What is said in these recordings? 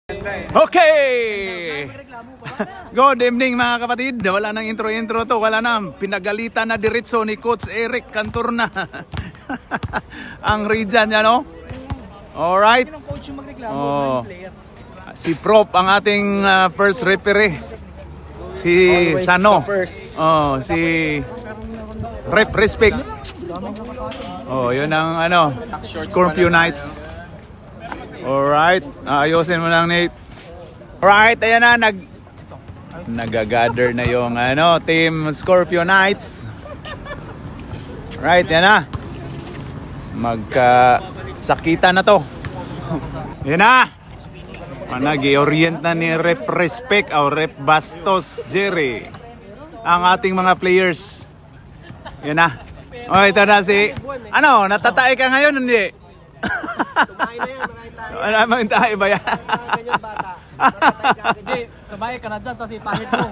Okay! Good evening mga kapatid. Wala nang intro-intro to. Wala na. Pinagalitan na diretso ni Coach Eric Cantorna. Ang region niya, no? Alright. Oh. Si Prop ang ating first referee. Si Sano. Oh, si Rep Respect. Oh, yun ang ano, Scorpio Knights. Alright, ayusin mo lang, Nate. Alright, ayan na, nag-gather na yung ano, Team Scorpio Knights. Right, yan na. Magkasakita na to. Yan na. Nag-i-orient na ni Rep Respect o Rep Bastos Jerry ang ating mga players. Yan na. O, ito na si, ano, natatay ka ngayon, hindi? Tumahay na yan, ba yan? Hindi, tumahay ka na dyan, tapos ipahit mo.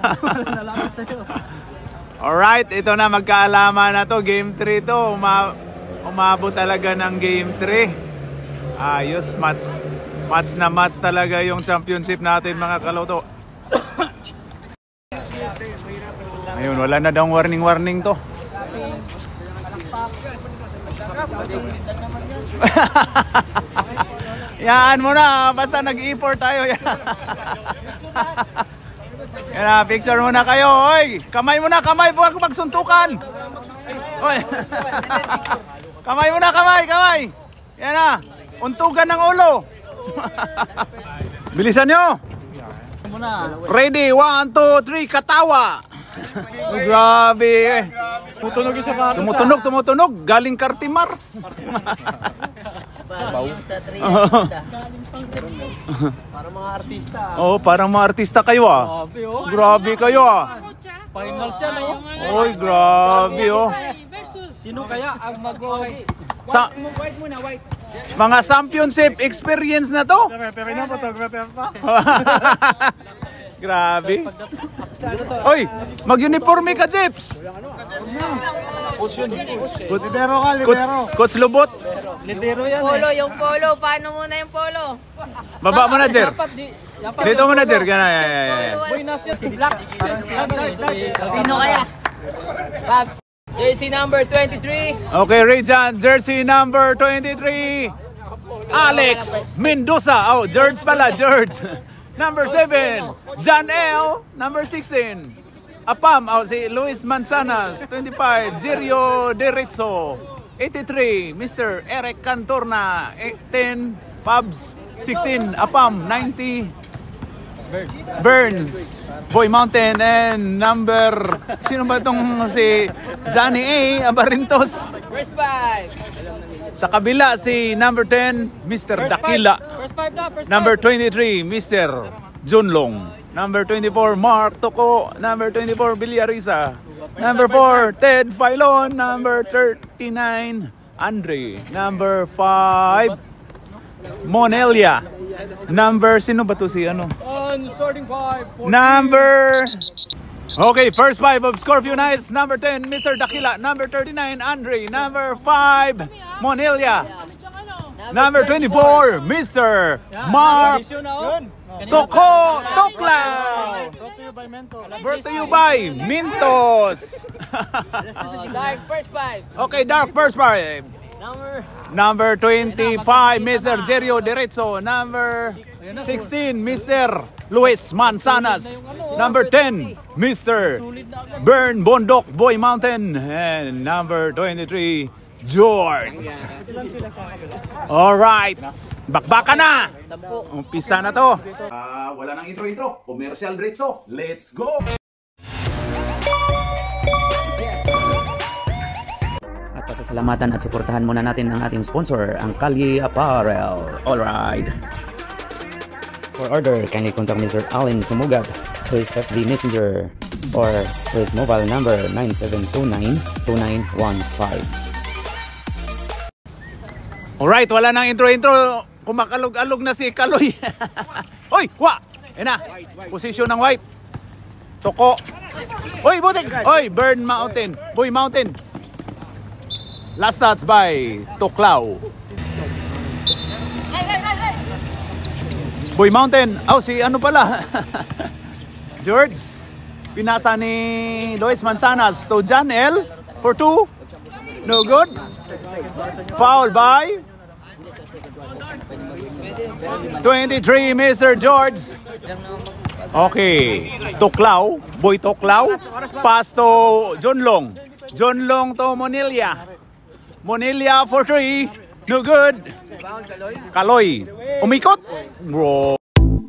Alright, ito na, magkaalaman na to. Game 3 to. Umabot talaga ng Game 3. Ayos, match na match talaga yung championship natin, mga kaloto. Ayun, wala na daw warning to. Yan mo na, basta nag-import tayo. Yan na, picture muna kayo. Oy, kamay muna, kamay. Huwag magsuntukan. Oy. Kamay muna, kamay. Yan na, untugan ng ulo. Bilisan nyo. Ready, 1, 2, 3, katawa. Oh, grabe. Tumutunog. Galing Kartimar. Para mga artista. Oh, parang mga artista kayo Grabe kayo Final siya, no? Oy, grabe Sino kaya ang mag-white? White muna. Mga championship experience na to. Pero na, photographer pa. Grabe. Oy, mag-uniforme ka, Jeps. Coach Lubot. Libero yan. Polo, yung polo. Paano muna yung polo? Baba mo na, Jer. Dito mo na, Jer. Boy, nasa si Black. Sino kaya? Babs. Jersey number 23. Okay, Rejan. Jersey number 23. Alex Mendoza. Oh, George pala, George. Number 7, John L. Number 16, Apam, si Luis Manzanas. 25, Jirio Derezo. 83, Mr. Eric Cantorna. 10, Pabs. 16, Apam. 90, Burns, Boy Mountain. And number, sino ba itong si Johnny A. Abarintos? First 5. Sa kabila si number 10, Mr. Dakila. Number 23, Mr. Junlong. Number 24, Mark Toko. Number 24, Villarisa. Number 4, Ted Filon. Number 39, Andre. Number 5, Monelia. Number, sino ba to si ano? Starting 5. Number... Okay, first 5 of Scorpio Knights. Number 10, Mr. Dakila. Number 39, Andre. Number 5, Monelia. Number 24, Mr. Mark Toko Toklaw. Brought to you by Mintos. Dark first 5. Okay, dark first 5. Number 25, Mr. Jerio Derezo. Number 16, Mr. Luis Manzanas. Number 10, Mr. Bern Bondok Boy Mountain. And number 23, George. Alright, bakbaka na. Umpisa na to. Wala nang intro. Commercial diretso. Let's go. At pasasalamatan at suportahan muna natin ang ating sponsor, ang Kalye Apparel. Alright. For order, kindly contact Mr. Allen Sumugat to his FB Messenger or to his mobile number 9729-2915. Alright, wala nang intro. Kumakalog-alog na si Kaloy. Oy, wa! Yan na. Posisyon ng white. Toko. Oy, butik! Oy, Burn Mountain. Boy Mountain. Last touch by Toklaw. Boy Mountain. Oh, si ano pala? George. Pinasa ni Luis Manzanas to John L. for 2. No good. Foul by 23, Mr. George. Okay. Tuklaw. Boy Tuklaw. Pass to John Long. John Long to Monilla. Monilla for 3. No good. Kaloy. Umikot. Bro.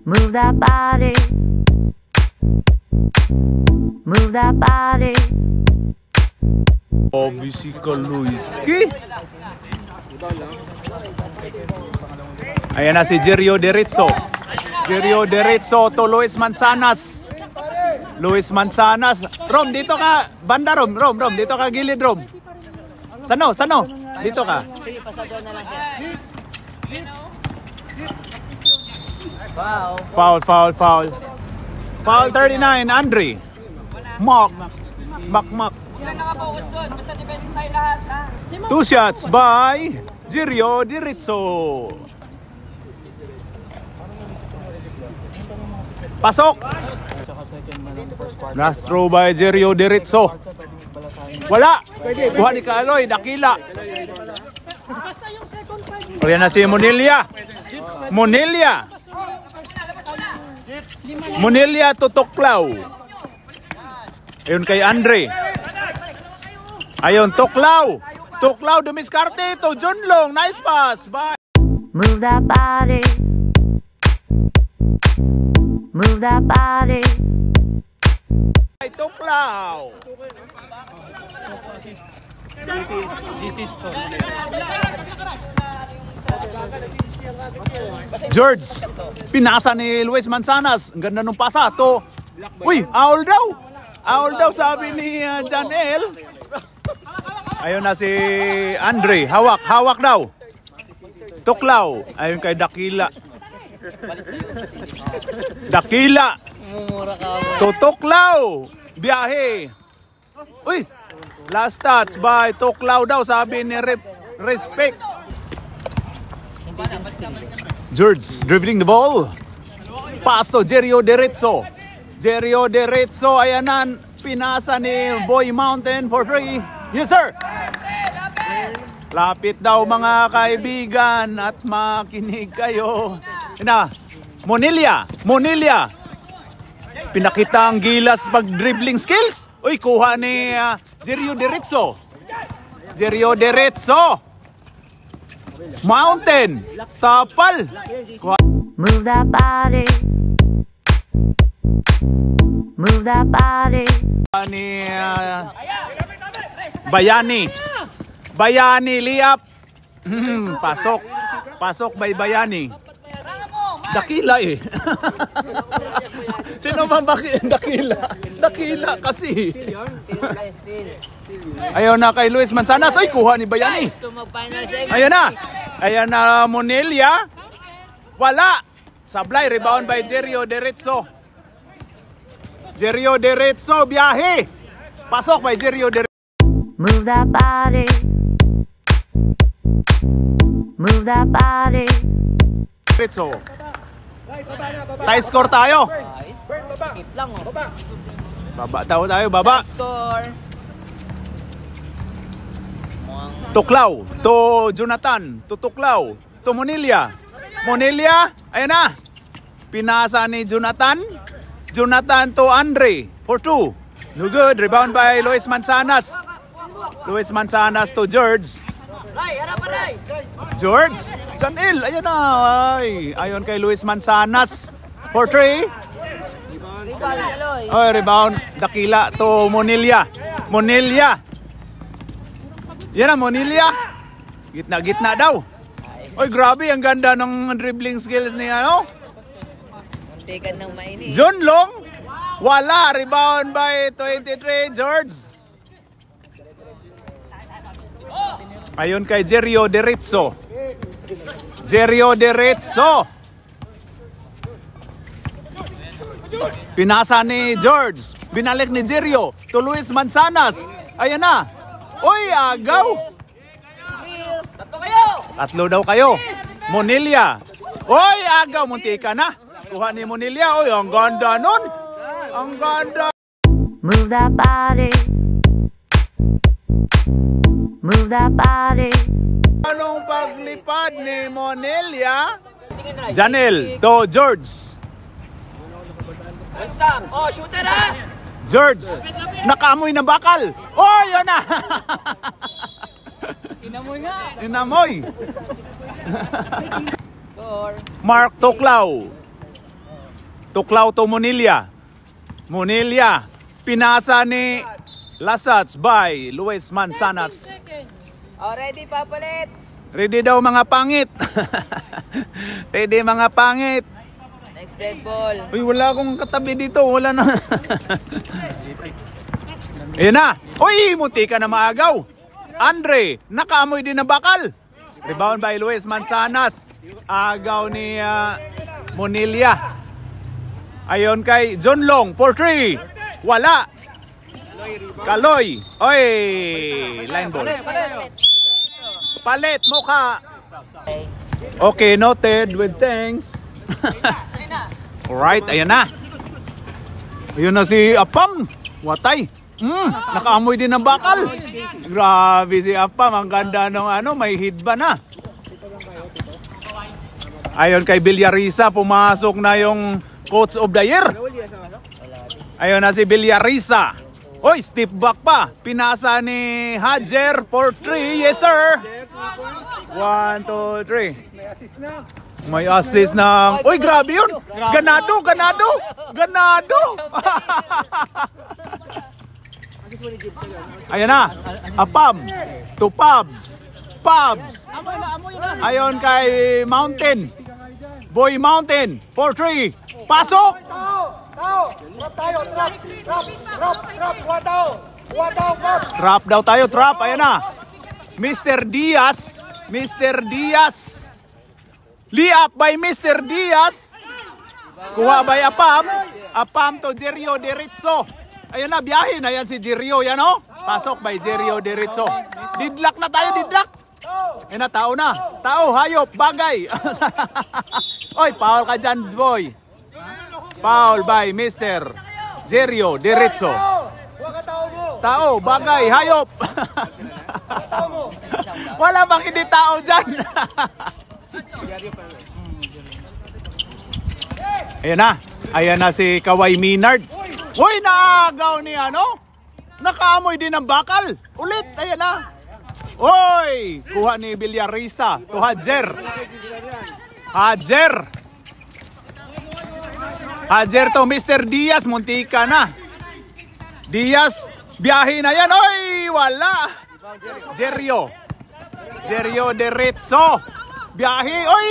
Move that body. Move that body. Obviously Kaloyski. Ayan na si Jerio Deritzo. Jerio Deritzo to Luis Manzanas. Luis Manzanas. Rom, dito ka. Banda, Rom. Rom, dito ka gilid, Rom. Sano? Dito ka. Sige, pasadyo na lang siya. Wow. Foul. Foul 39, Andre. Mak. Ilan nakapokus doon? Basta defensive tayo lahat, ha? 2 shots by Jerio Deritzo. Pasok. Last throw by Jerio Deritzo. Wala. Kuha ni Kaloy, dakila. Ayan na si Monilla. Monilla to Tuklaw. Ayun kay Andre. Ayun, Tuklaw. Tuklaw dumiskarte to John Long. Nice pass. Bye. Move that body. Move that body. Tuklaw. George, pinasa ni Luis Manzanas. Ang ganda nung pasa to. Uy, aul daw. Aul daw sabi ni John L. Ayun na si Andre. Hawak daw. Tuklaw. Ayun kay Dakila. Mumura ka mo. Tuklaw. Biyahe. Uy, last touch by Tuklaw daw sabi ni Respect. George dribbling the ball. Pass to Jerio Deritzo. Ayan na, pinasa ni Boy Mountain for 3. Yes, sir. Lapit daw mga kaibigan at makinig kayo. Na, Monilla. Pinakita ang gilas pag dribbling skills. Uy, kuha ni Jerio Deritzo. Mountain. Tapal. Move that body. Move that body. Ni Bayani liap. Pasok by Bayani. Dakila eh. Sino ba Dakila kasi. Ayun na kay Luis Manzanas. Ay, kuha ni Bayani. Ayan na Monilla. Wala. Sablay, rebound by Jerio Deritzo. Biyahe. Pasok by Jerio Deritzo. Move that body. Move that body. Deritzo. Tie score tayo. Skip lang, oh. Baba tayo, baba. Score. Tuklaw to Jonathan, to Tuklaw, to Monilla, ayan na. Pinasa ni Jonathan to Andre for 2. No good. Rebound by Luis Manzanas to George. Janil, ayan na. Ayon kay Luis Manzanas for 3. Rebound. Dakila to Monilla. Yan ang Monilla. Gitna daw. Oy, grabe, ang ganda ng dribbling skills ni Muntikan ng mainit. John Long. Wala. Rebound by 23, George. Ayun kay Jerio Deritzo. Pinasa ni George. Binalik ni Jerio to Luis Manzanas. Ayan na. Oy, agaw. Tatlo daw kayo. Monilla. Oy, agaw, munti ka na. Kuha ni Monilya. Oy, ang ganda nun. Ang ganda. Move that body. Move that body. Anong paglipad ni Monilya? Janel to George. Stop. Oh, shooter ha! George, nakaamoy na bakal. Oh, yun na. Inamoy nga. Inamoy. Score. Mark Tuklaw. Tuklaw to Monilya. Monilya. Pinasa ni Lasats by Luis Manzanas. Oh, ready, papalit. Ready daw mga pangit. Ready mga pangit. Next dead ball. Uy, wala akong katabi dito. Wala na. Ayan na. Uy, munti ka na maagaw. Andre, nakaamoy din ng bakal. Rebound by Luis Manzanas. Agaw ni Monilya. Ayon kay John Long for 3. Wala. Kaloy. Oy, line ball. Palit, mukha. Okay, noted with thanks. Alright, ayan na. Ayun na si Apam. Watay. Nakaamoy din ng bakal. Grabe si Apam. Ang ganda ng may hidba na. Ayon kay Villarisa, pumasok na yung coach of the year. Ayun na si Villarisa. Oy, step back pa. Pinasa ni Hajer for 3. Yes, sir. 1, 2, 3. May assist ng... Uy, grabe yun! Ganado! Ganado! Ganado! Ayan na! Apam! To Pubs! Pubs! Ayon kay Mountain! Boy Mountain! 4-3! Pasok! Trap daw tayo! Trap! Ayan na! Mr. Diaz! Mr. Diaz! Liap by Mr. Diaz. Kuha by Apam. Apam to Jerio Deritzo. Ayan na, biyahe na yan si Jerio. Yan o. Pasok by Jerio Deritzo. Didlak na tayo, didlak. Ayan na, tao na. Tao, hayop, bagay. Oy, foul ka dyan, boy. Foul by Mr. Jerio Deritzo. Tao, bagay, hayop. Wala bang hindi tao dyan? Ayan na. Ayan na si Kawhi Minard. Uy, naagaw ni nakaamoy din ng bakal. Ulit, ayan na. Uy, kuha ni Villarisa to Hajer. Hajer. Hajer to Mr. Diaz. Muntika na. Diaz, biyahe na yan. Uy, wala. Jerio. Jerio Deritzo. Biyahe. Oy!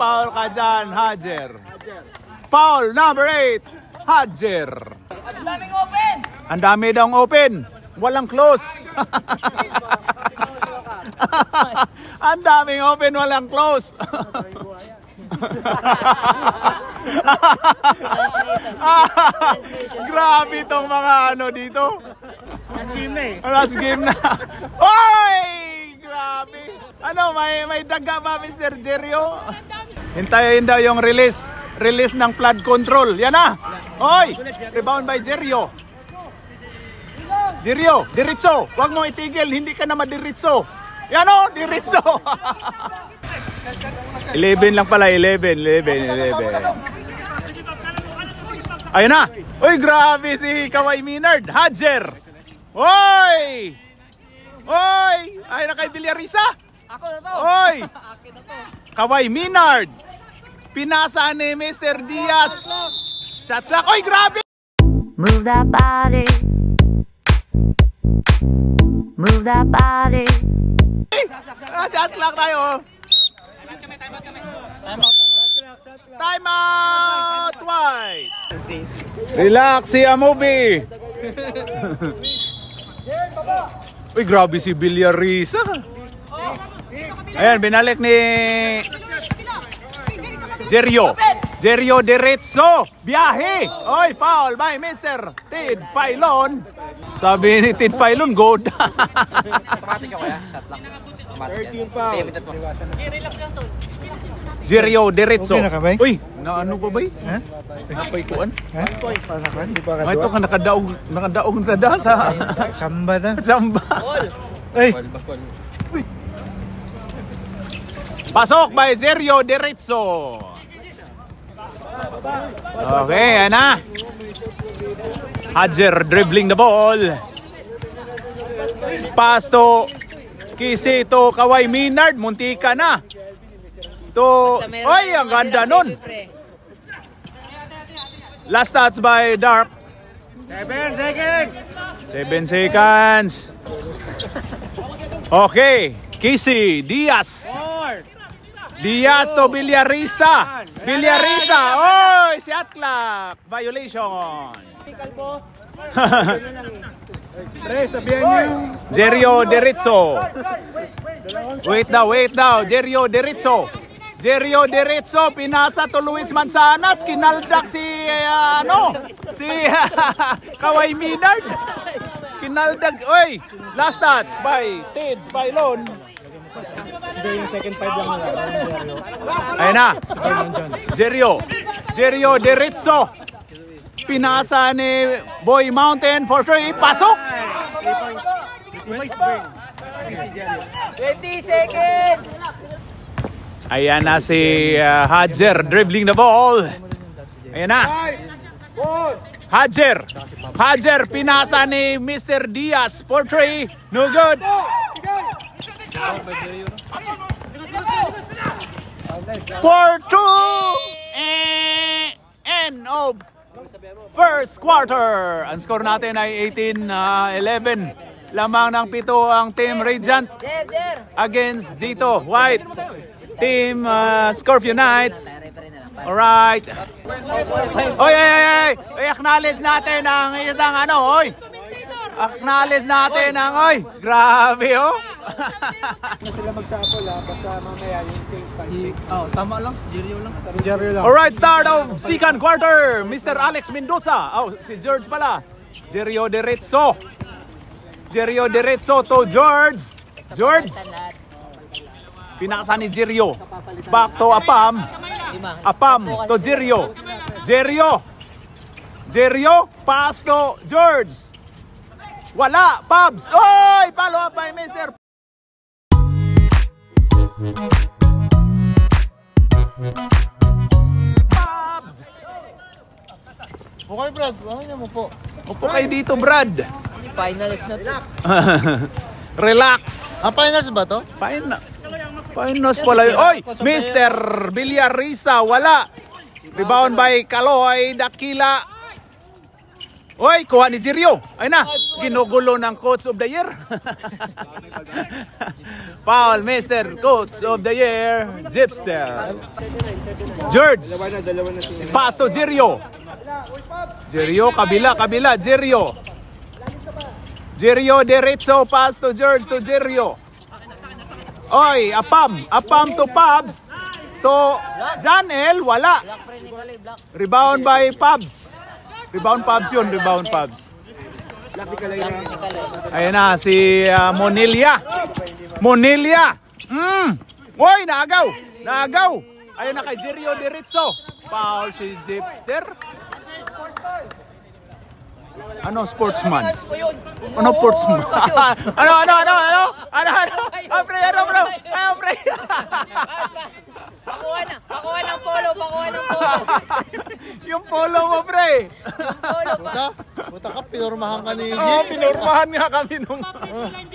Foul ka dyan, Hajer. Foul number 8, Hajer. Ang daming open! Ang dami daw open. Walang close. Ang daming open, walang close. Grabe tong mga dito. Last game na eh. Last game na. Oy! Grabe. May daga ba, Mr. Jerio? Hintayin daw yung release. Release ng flood control. Yan na. Oy! Rebound by Jerio. Jerio, diritso. Huwag mo itigil. Hindi ka na madiritso. Yan o, diritso. 11 lang pala. 11. Ayun na. Uy, grabe si Kawhi Minard. Hajer. Oy! Oy! Ayun na kay Villarisa. Ako na to. Oy! Akin na to. Kawhi Minard. Pinasa ni Mr. Diaz. Shot clock. Oy, grabe! Move that body. Move that body. Shot clock tayo. Time out. White. Relax si Amobi. Uy, grabe si Villarisa. Ayan, binalik ni Jerio. Jerio Deritzo. Biyahe. Oy, foul by Mr. Tid Failon. Sabi ni Tid Failon, good. Automatic ako ya. Shot lang. Automatic. 13 foul. Relax lang to. Jerio Diretso. Okay na ka, bay? Uy, ano ba bay? Ha? Napay kuan? Ha? Pasakan, di pa Ay, ito ka nakadaog tada sa Chamba ta. samba. Ay! Pasok by Jerio Diretso. Okay, yan na. Hadjer dribbling the ball. Pass to Kisito Kaway Minard. Muntika na. To, ay, ang ganda nun. Last touch by Dark. 7 seconds! 7 seconds. Okay. Kisi, Diaz. Diaz to Villarisa. Villarisa. Oy, si Atlak. Violation. Jerio Diretso. Wait daw. Jerio Diretso. Jerio Diretso, pinasa to Luis Manzanas, kinaldak si Kaway Minard. Kinaldag, oy, last touch by Ted Bailon. Hindi, yung second 5 lang nila. Ayun na. Jerio Diretso. Pinasa ni Boy Mountain for 3. Pasok. 20 seconds! Ayan na si Hadjer dribbling the ball. Ayan na. Hadjer pinasa ni Mr. Diaz for 3. No good. For 2. End of first quarter. Ang score natin ay 18-11. Lamang ng 7 ang Team Radiant against dito White Team Scorpio Knights. Alright. Oy, acknowledge natin ang isang acknowledge natin ang grabe Sila mag-shuffle basta mamaya yung things. Tama lang, Jerio lang. Si Jerry lang. Alright, start of second quarter. Mr. Alex Mendoza. Si George pala. Jerio Diretso to George. Pinakasa ni Jerio. Back to Apam to Jerio. Pass to George. Wala, Pabs. Oy, follow up by Mr. Pabs. Okay, Brad. Ano mo po? Upo kayo dito, Brad. Finals na to. Relax. Finals ba to? Finals pala yun. Oy, Mr. Villarisa, wala. Rebound by Kaloy Dakila. Oy, kuha ni Jerio. Ay na, ginugulo ng Coach of the Year. Foul, Mr. Coach of the Year, Gypster. George. Pass to Jerio. Kabila, Jerio. Jerio Diretso, pass to George to Jerio. Oy, Apam to Pabs. To Janel, wala. Rebound by Pabs. Rebound Pabs. Ayan na, si Monilia. Oy, naagaw. Ayan na kay Jerio Diretso. Foul si Gypster. Ano sportsman? Ano sportsman? Ano? Pre. Pakuha ng polo. Yung polo mo, pre. Buta ka, pinurmahan ka ni Oo, pinurmahan nga kami nung...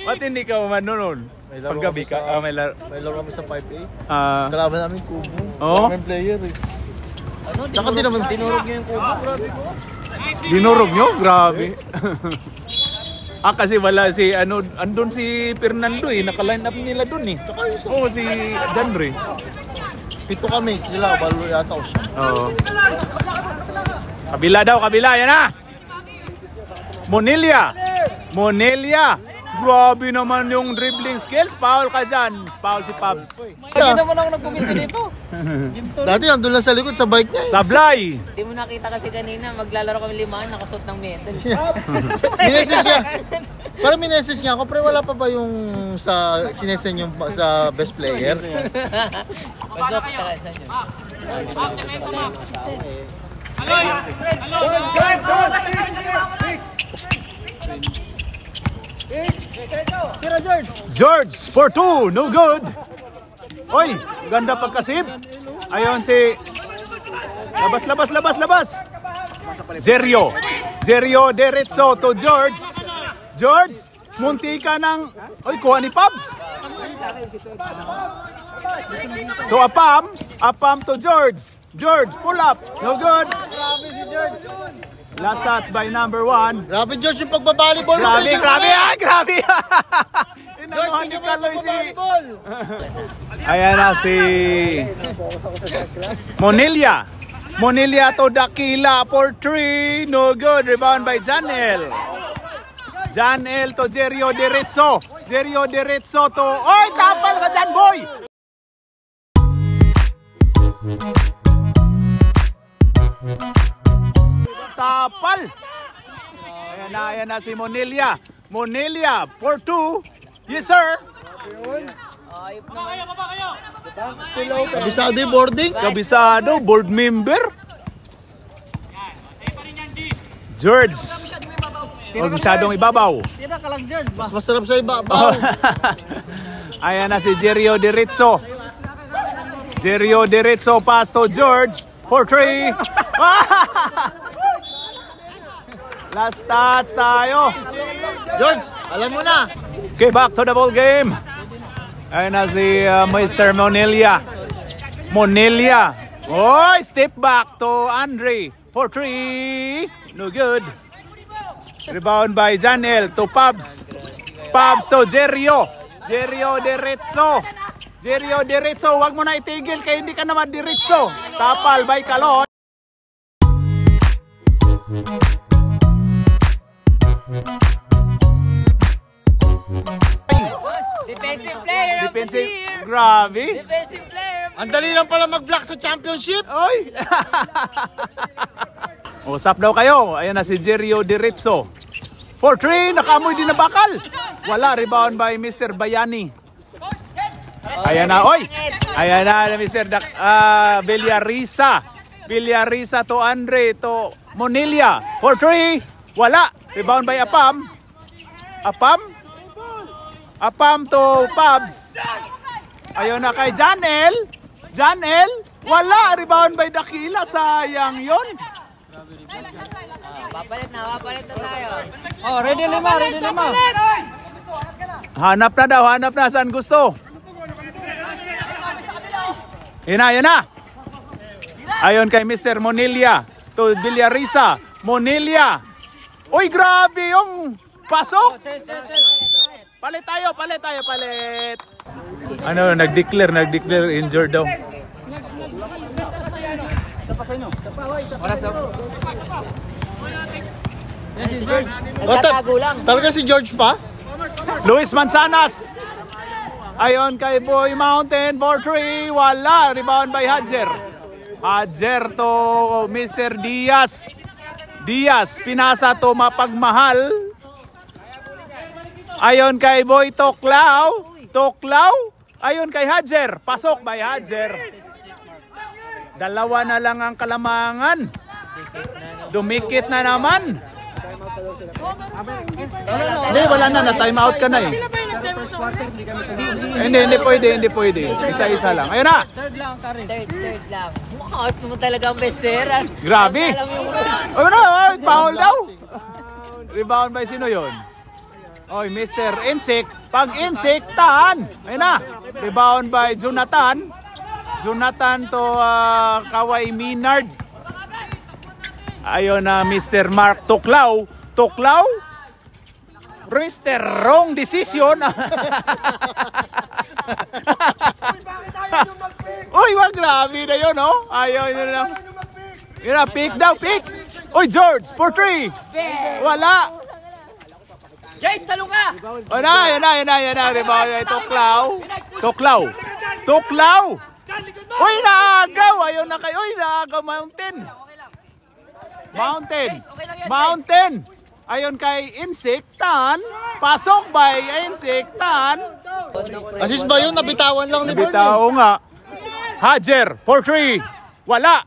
Ba't hindi ka manonood? Paggabi ka? May laro kami sa 5A. Ah, Kalaban namin Kubo. Oo? Kaming player eh. Tsaka di naman tinurog niya yung Kubo. dinurog nyo? Grabe. Kasi wala si, andun si Fernando naka-line up nila dun Oo, si Janre. 7 kami, sila, balo yata o siya. Oo. Kabila, yan na. Monilia. Grabe naman yung dribbling skills. Foul ka dyan. Foul si Pabs. Hindi naman ako nagkumita dito. Dati nandun lang sa likod sa bike niya. Sablay. Hindi mo nakita kasi kanina, maglalaro kami limahan, nakasuot ng metal. Minessage niya. Parang minessage niya ako, pre, wala pa ba yung sa sinesend yung sa best player? Pasok ka sa inyo. George for 2, no good. Oy, ganda pagkasib. Ayon si labas. Jerio diretso to George. George, munti ka ng oy, kuha ni Pabs. To Apam to George. George, pull up. No good. Last touch by number 1. Grabe, George, yung pagbabalibol. Grabe. Inanuhan ni Kaloy si... Ayan na si... Monilia to Dakila for 3. No good. Rebound by Janel. Janel to Jerio Diretso to... Oy, tapal ka dyan, boy! Tapal! Ayan na si Monilia for 2. Yes, sir! Kabisado yung boarding. Kabisado, board member. George. O, masyadong ibabaw. Mas masarap sa ibabaw. Ayan na si Jerio Diretso. Pass to George for 3. Last touch tayo. George, alam mo na. Okay, back to the ball game. Ayan na si Mr. Monilia. Oh, step back to Andre for 3. No good. Rebound by Janel to Pabs to Jerio Diretso. Wag mo na itigil kaya hindi ka naman diretso. Tapal by Kalon. Defensive player of the year. Grabe. Defensive player of the Ang dali lang pala mag-block sa championship. Oy. Usap daw kayo. Ayan na si Jerio Diretso. For 3, nakaamoy din na bakal. Wala, rebound by Mr. Bayani. Ayan na, oy. Ayan na Mr. Villarisa to Andre to Monilia. For 3, wala. Rebound by Apam to Pabs. Ayun na kay Janel, wala. Rebound by Dakila. Sayang yon. Papalit na tayo. Oh, ready lima. Hanap na. Saan gusto? Yan na. Ayun kay Mr. Monilia to Villarisa. Monilia. Uy, grabe yung pasok. Palit tayo. Ano, nag-declare injured daw. Nagtatago lang. Talaga si George pa? Luis Manzanas. Ayon kay Boy Mountain for 3. Wala. Rebound by Hadjer to Mr. Diaz, pinasa to Mapagmahal. Ayon kay Boy Toklaw. Ayon kay Hadjer. Pasok by Hadjer. Dalawa na lang ang kalamangan. Dumikit na naman. Hindi, wala na. Na-time out ka na eh. Hindi pwede. Isa-isa lang. Ayun na. Third lang. Mukha mo talaga ang besteran. Grabe. Ayun na. Foul daw. Rebound by sino yun? Oy, Mr. Insik. Pag-insiktahan. Ayun na. Rebound by Jonathan to Kawai Minard. Ayun na Mr. Mark Toklaw. Mr. Wrong decision. Uy, wag, grabe na yun, oh. Ayaw yun lang. Yun na, pick. Uy, George, for 3. Wala. Jace, talong ka! O na. Rebound ay Toklaw. Uy, naagaw! Ayun na kayo. Uy, naagaw. Mountain. Mountain. Mountain. Ayon kay Insektan. Pasok by Insektan. Assist ba yun? Nabitawan lang ni Born. Bitaw nga. Hajer, 4-3. Wala.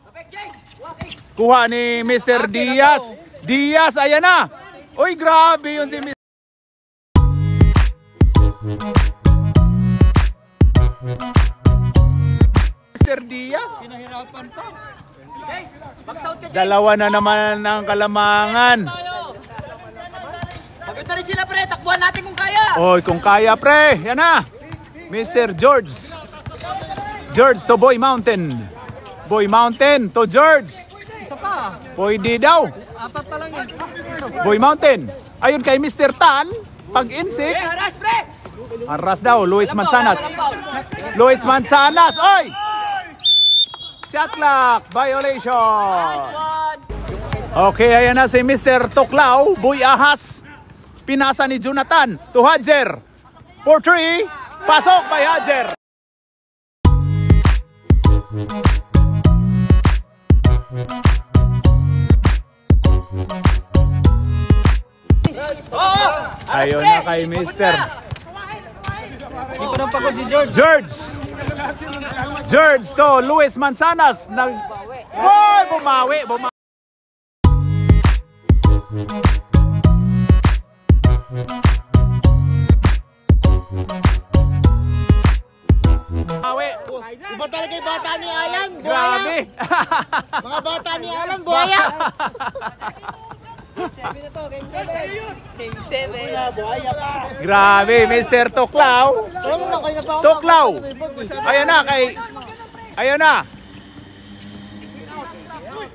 Kuha ni Mr. Diaz. Diaz, ayan na. Uy, grabe yun si Mr. Diaz. Pinahirapan pa. Dalawa na naman ang kalamangan. Maganda rin sila pre, takbuhan natin kung kaya. Oy, kung kaya pre. Yan na. Mr. George. George to Boy Mountain. Boy Mountain to George. Isa pa. Pwede daw. Apat pa lang yan. Boy Mountain. Ayun kay Mr. Tan. Pag-insik. Haras pre. Arras daw. Luis Manzanas. Luis Manzanas. Oy! Shot clock. Violation. Okay, ayan na si Mr. Toklaw. Boy Ahas. Pinasa ni Jonathan to Hajer. 4-3. Pasok by Hajer. Ayun na kay Mr. Hindi ko nang pagod si George. George to Luis Manzanas. Boy, bumawi. Iba talaga yung bata ni Alan. Grabe. Mga bata ni Alan, buhaya. Game 7. Grabe, Mr. Toklaw. Toklaw. Ayan na kay... Ayan na.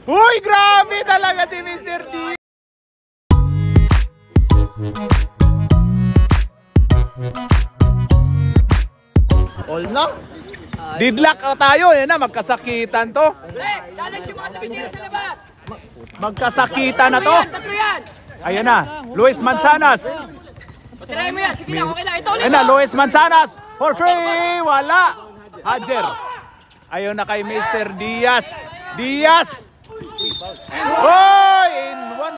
Uy, grabe talaga si Mr. D. All na? Didlock tayo. Ayan na, magkasakitan to. Challenge yung mga tumingin sa labas. Magkasakitan na to. Tatlo yan. Ayan na, Luis Manzanas. Try mo yan. Sige lang, okay lang. Ito ulit. Ayan na, Luis Manzanas. 4-3. Wala. Hajer. Ayun na kay Mr. Diaz. Diaz. Oh, in one.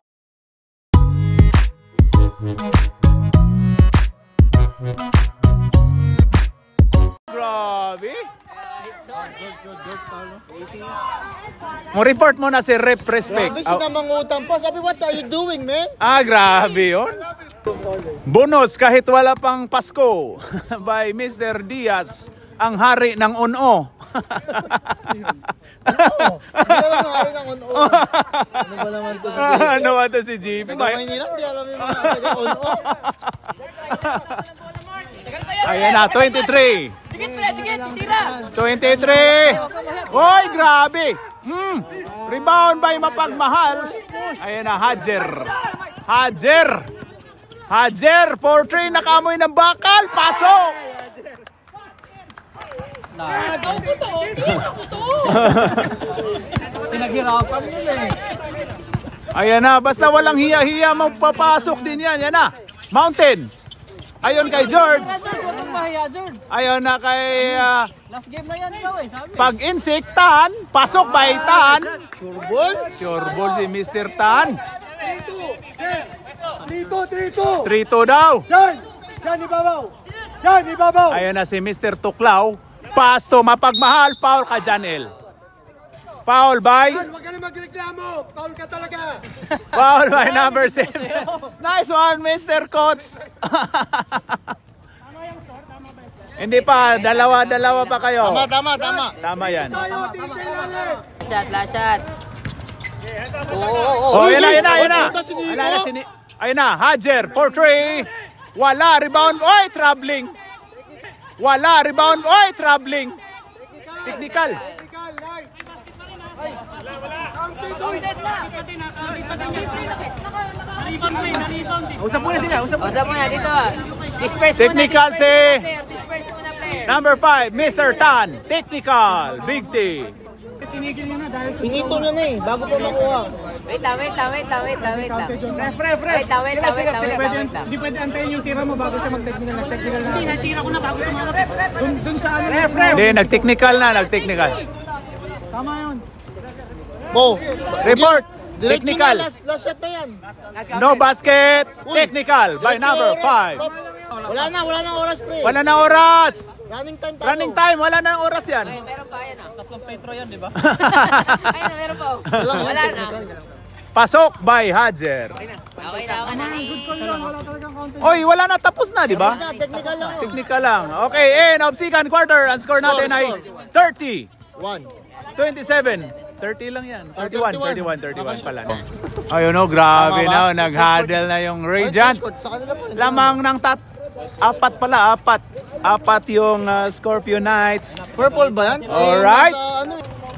Grabe. Mo report mo na si Rep Respect. Grabe sila mangutang pa. Sabi, what are you doing, man? Grabe yun. Bonus kahit wala pang Pasko by Mr. Diaz, ang hari ng uno. Hindi alam ng hari ng uno. Ano ba naman to si JP? Ano ba ito si JP? Maynila, hindi alam yung mga taga-uno. Ayan na, 23. Tigit pre, tigit. Tira. 23. Oy, grabe. Rebound by Mapagmahal. Ayan na, Hajer. Hajer, 4-3, nakamoy ng bakal. Pasok. Pinaghirapan yun eh. Ayan na, basta walang hiya-hiya, magpapasok din yan. Yan na, Mountain. Ayon kay George. Huwag kang mahiya, George. Ayon na kay Last game na yan ikaw eh, sabi. Pag-insik, Tan. Pasok by Tan. Surbol? Sure ball si Mr. Tan. 3-2. 3-2 daw. Yan, ibabaw. Ayon na si Mr. Tuklaw. Pass to Mapagmahal. Foul ka, Janel. Foul by? Huwag ka na magreklamo. Foul ka talaga. Foul by number 7. Nice one, Mr. Coach. Hindi pa, dalawa pa kayo. Tama. Tama yan. Last shot. Oh, yan na. Ayun na, Hajer, 4-3. Wala, rebound. Oy, traveling. Technical. Usap mo na dito. Disperse Technical muna, si disperse muna player. number 5, Mr. Tan. Technical, big T. Pinito niya na eh, bago pa makuha. Wait lang. Wait lang. Hindi pwede antayin yung tira mo bago siya mag-technical. Nag-technical na. Hindi, natira ko na bago tumarap. Dun sa ano. Hindi, nag-technical na, nag-technical. Tama yun. Bo, Report! diretso Technical. na, last shot na yan. No basket. Uy, Technical by diretso number oras. 5. Wala na oras pre. Wala na oras. Running time tayo. Running time, wala na oras yan. Ay, meron pa yan ah. Tatlong Petro yan, di ba? Ayun na, meron pa. Wala na. Pasok by Hadjer. Okay na. Wala talagang counter. Oy, wala na, tapos na, di ba? Na, technical lang. Technical lang. Okay, end of second quarter. Ang score natin ay 30. 1. 27. 30 lang yan. 31 pala. Okay. Ayun o, grabe Tama ba? na. Nag-huddle na yung Radiant. Sa kanila pa. Lamang ng apat yung Scorpio Knights. Purple ba yan? Alright.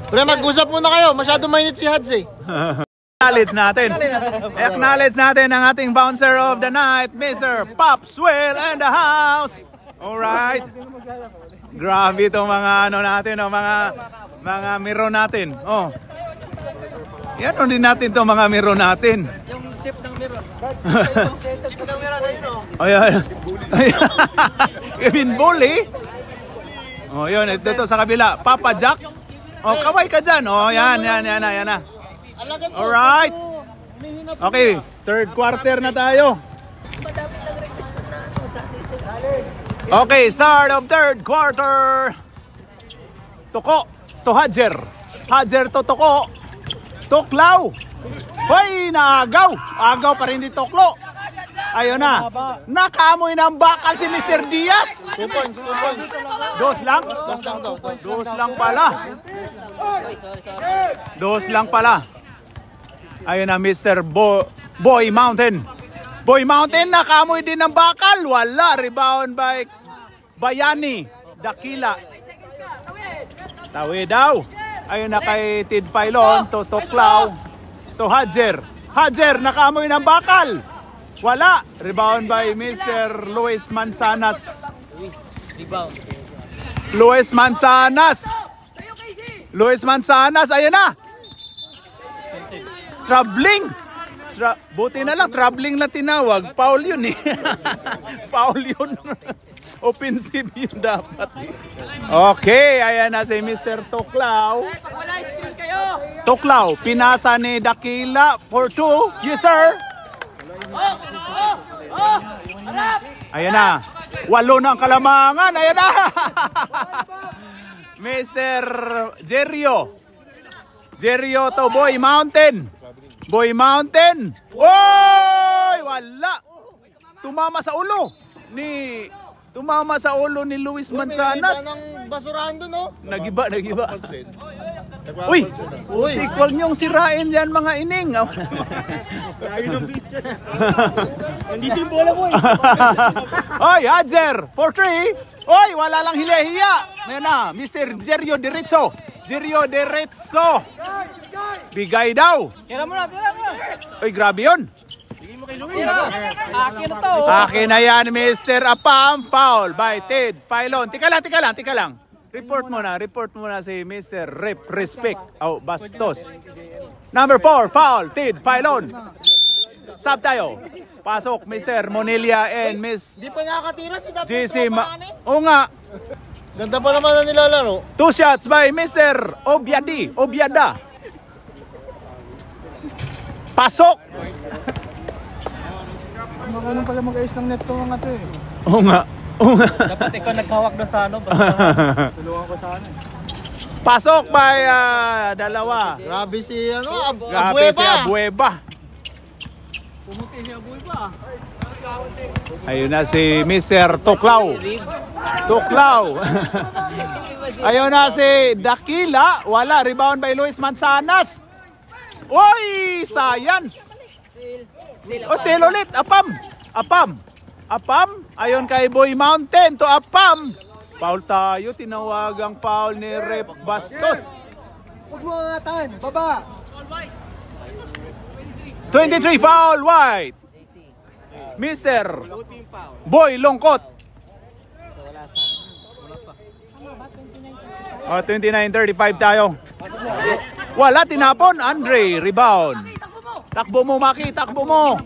Pre, mag-usap muna kayo. Masyado mainit si Hads eh. Acknowledge natin ang ating bouncer of the night, Mr. Popswell and the house. Alright. Grabe itong mga ano natin, mga miro natin. Oh. Yan din natin itong mga miro natin. Yung chip ng mirror. Chip ng mira na yun oh. Ayan. Kevin Bully. Oh, yun. Ito sa kabila. Papa Jack. Oh, kaway ka dyan. Oh, yan na. Alright. Okay, third quarter na tayo. Okay, start of third quarter. Toko to Hadjer. Hadjer to Toko. Toklaw. Hoy, naagaw. Agaw pa rin ni Toklo. Ayun na. Nakaamoy ng bakal si Mr. Diaz. 2 points. Dos lang? Dos lang daw. Dos lang pala. Dos lang pala. Ayun na, Mr. Boy Mountain. Boy Mountain, nakaamoy din ng bakal. Wala. Rebound by Bayani. Dakila. Tawi daw. Ayun na kay Tid Pailon. To Toklaw. To Hadjer. Hadjer, nakaamoy ng bakal. Wala. Rebound by Mr. Luis Manzanas. Luis Manzanas. Ayun na. Troubling. Buti na lang, troubling na tinawag. Foul yun eh. Foul yun. Offensive yun dapat. Okay, ayan na si Mr. Toklaw. Pag wala screen kayo. Toklaw, pinasa ni Dakila for 2. Yes, sir. Harap! Ayan na. 8 na ang kalamangan. Ayan na. Mr. Jerio to Boy Mountain. Boy Mountain. Oy! Wala. Tumama sa ulo ni Luis Manzanas. Ng basurahan dun oh. Nagiba. Uy! Huwag niyong sirain yan mga ining. Nandito yung bola mo eh. Oy, Hadjer, for 3. Oy, wala lang hiya-hiya. Ayan na, Mr. Jerio Diretso. Bigay daw. Tira mo na. Oy, grabe yun. Tira. Akin na to. Akin na yan, Mr. Apam. Foul by Ted Pailon. Tika lang. Report mo na si Mr. Respect. Bastos. Number 4, foul, Ted Pailon. Sub tayo. Pasok, Mr. Monilia and Miss Di pa nakakatira si Dapat. GC. Oo nga. Ganda pa naman na nilalaro. 2 shots by Mr. Obiada. Pasok. Makalang pala mag-ayos ng net to mga to eh. Oo nga. Dapat ikaw naghawak doon sa ano. Tulungan ko sana eh. Pasok by dalawa. Grabe si Grabe si Abueva. Pumuti siya buhay pa. Ayun na si Mr. Toklaw. Ayun na si Dakila. Wala. Rebound by Luis Manzanas. Oy! Science! Still ulit. Apam. Ayun kay Boy Mountain to Apam. Foul tayo. Tinawagang foul ni Rep Bastos. Huwag mo angatan. Baba. 23 foul white. Mr. Boy Longkot. 29-35 tayo. Wala, tinapon. Andre, rebound. Takbo mo, Maki, takbo mo.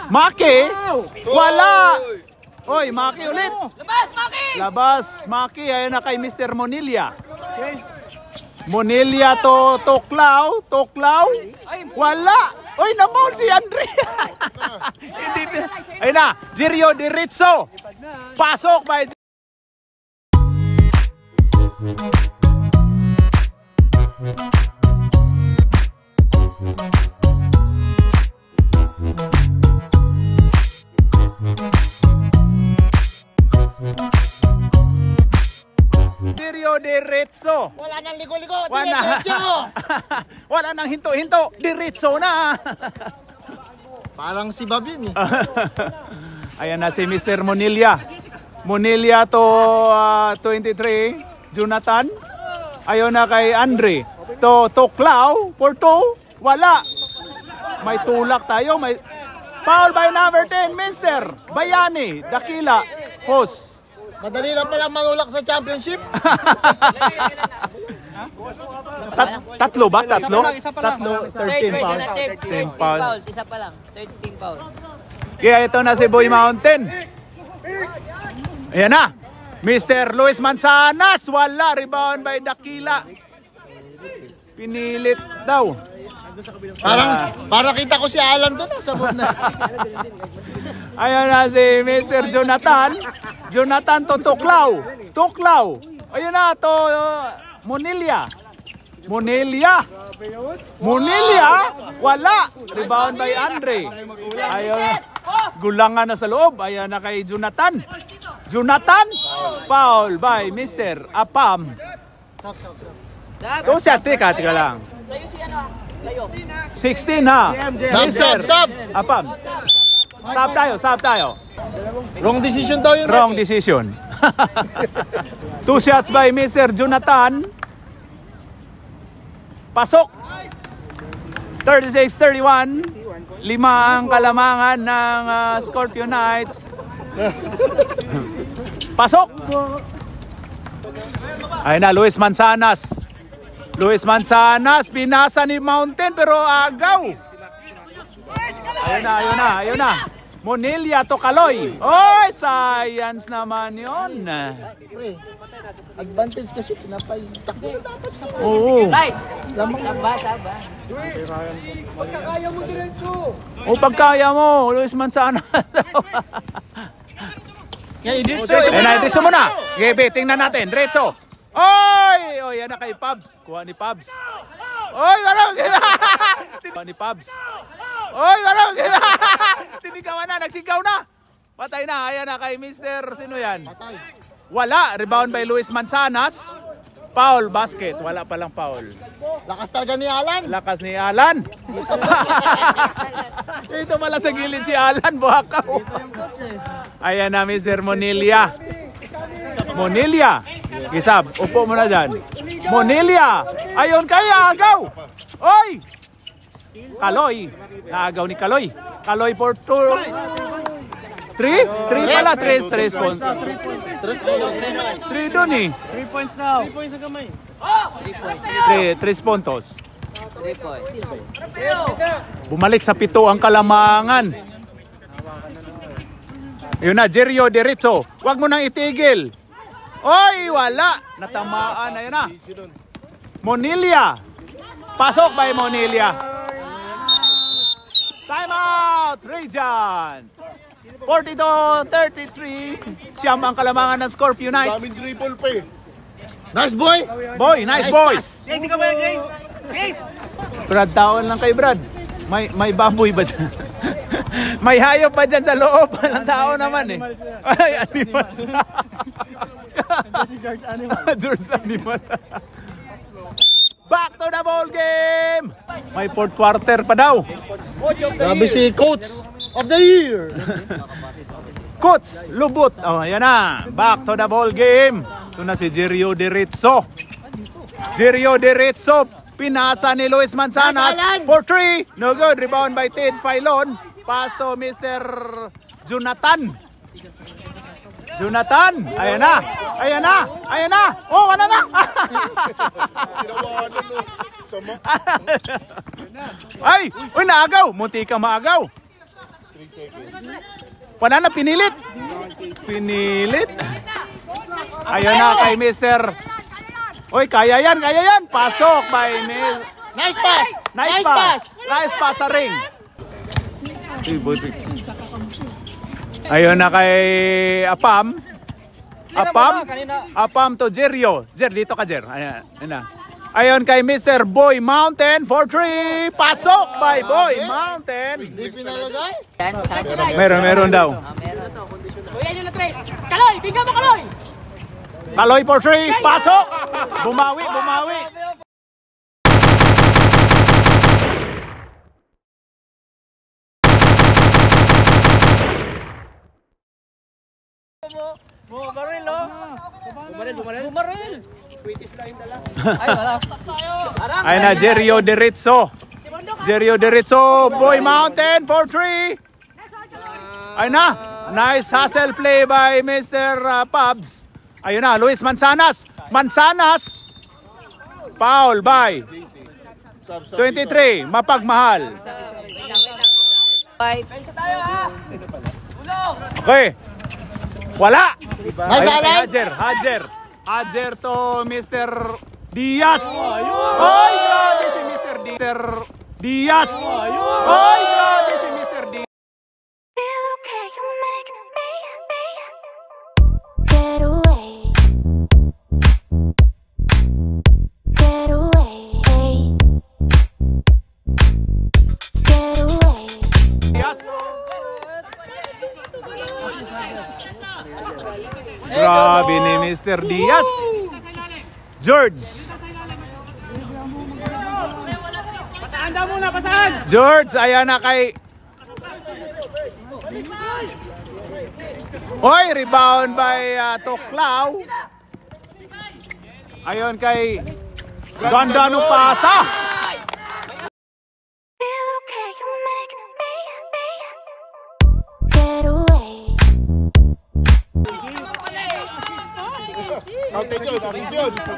Maki, wala. Oy, Maki ulit. Labas, Maki! Labas, Maki. Ayun na kay Mr. Monilia. Monilia to Toklaw. Toklaw. Wala. Oy, na-maul si Andre. Hindi. Ayun na, Jirio Diritso. Pasok by Jirio Diritso. Wala nang ligo-ligo. Wala nang hinto-hinto. Diritso na. Parang si Bob yun eh. Ayan na si Mr. Monilia. Monilia to 23. Jonathan. Ayun na kay Andre. To Toklaw. For 2. Wala. May tulak tayo. May foul by number 10. Mr. Bayani. Dakila. Host. Madali lang pala manulak sa championship. Tatlo ba? Tatlo? Isa pa lang. Tatlo. Third 13 version foul. na 13 foul. foul. Isa pa lang. 13 foul. Kaya ito na si Boy Mountain. Ayan na. Mr. Luis Manzanas. Wala. Rebound by Dakila. Pinilit daw. Parang kita ko si Alan doon. Nasa mood na. Ayan na si Mr. Jonathan. Jonathan to Toklaw. Toklaw. Ayun na to Monilia. Monilia. Wala. Rebound by Andre. Ayun. Gulangan na sa loob. Ayan na kay Jonathan. Jonathan. Foul by Mr. Apam. Two shots. Teka lang. Sa'yo si ano? Sa'yo. 16 ha. Sub. Apam. Sab tayo. Wrong decision daw yun. Wrong decision. 2 shots by Mr. Jonathan. Pasok. 36-31. 5 ang kalamangan ng Scorpio Knights. Pasok. Ayun na, Luis Manzanas. Luis Manzanas. Pinasa ni Mountain pero agaw. Ayun na. Monilia to Kaloy. Oy, science naman yun. Pre, advantage kasi pinapay. Takbo dapat sa Oo. Right. lamang. Saba. Pagkakaya mo diretso. O pagkaya mo, Luis Manzanas. Yan, i-ditso. Ayun na, diretso muna. Okay, tingnan natin. Diretso. Oy! Oy, yan na kay Pabs. Kuha ni Pabs. Oy, wala. Kuha ni Pabs. Oy, wala. Sinigawan na, nagsigaw na. Patay na. Ayan na kay Mr. Sino yan? Wala. Rebound by Luis Manzanas. Foul, basket. Wala palang foul. Lakas talaga ni Alan. Lakas ni Alan. Ito pala sa gilid si Alan. Buhakaw. Ayan na Mr. Monilia. Monilia. Isab, upo mo na dyan. Monilia. Ayun kaya, agaw. Oy! Kaloy. Naagaw ni Kaloy. Kaloy for 2. 3? 3 pala. 3 points. 3 doon eh. 3 points now. 3 points ang kamay. 3 puntos. 3 points. Bumalik sa 7 ang kalamangan. Yun na, Jirio Diritso. Huwag mo nang itigil. Oy, wala. Natamaan. Ayun na. Monilia. Pasok by Monilia. Time out. Region. 42-33. Siyam ang kalamangan ng Scorpio Knights. Daming triple pa eh. Nice boy. Boy, nice boy. pass. Guys, ikaw ba yan, guys? Guys! Brad, taon lang kay Brad. May baboy ba dyan? May hayop ba dyan sa loob? Walang tao naman eh. Ay, animals. Si George Animal. George Animal. Back to the ball game! May fourth quarter pa daw. Sabi si Coach of the Year. Coach, lubot. Oh, yan na. Back to the ball game. Ito na si Jirio Diritso. Jirio Diritso. Pinasa ni Luis Manzanas. For 3. No good. Rebound by Ted Filon. Pass to Mr. Jonathan. Jonathan. Ayan na. Ayan na. Ayan na. Oh, wala na. Ay, uy, naagaw. Munti ka maagaw. Panana, pinilit. Pinilit. Ayun na kay Mr. Uy, kaya yan, kaya yan. Pasok by Mr. Nice pass! Nice pass. Nice pass sa ring. Ayun na kay Apam. Apam to Jerio. Jer, dito ka, Jer. Ayan na. Ayun kay Mr. Boy Mountain for 3. Pasok by Boy Mountain. Hindi pinalagay? Meron daw. Uy, ayun na, Trace. Kaloy, bigyan mo, Kaloy! Kaloy for 3. Pasok. Bumawi. Bumaril, oh! Bumaril! Ay, wala. Ayun na, Jerio Deritzo. Jerio Deritzo, Boy Mountain for 3. Ayun na, nice hustle play by Mr. Pubs. Ayun na, Luis Manzanas. Manzanas. Foul by 23, Mapagmahal. Okay. Wala. Nice, Alan. Hajer to Mr. Diaz. Ay, grabe si Mr. Diaz. Ay, grabe si Mr. Diaz. Get away. Get away. Get away. Diaz. Grabe ni Mr. Diaz. George. Pasaan daw muna, pasaan! George, ayan na kay... Hoy, rebound by Toklaw. Ayun kay... Ganda nung pasa. Get away.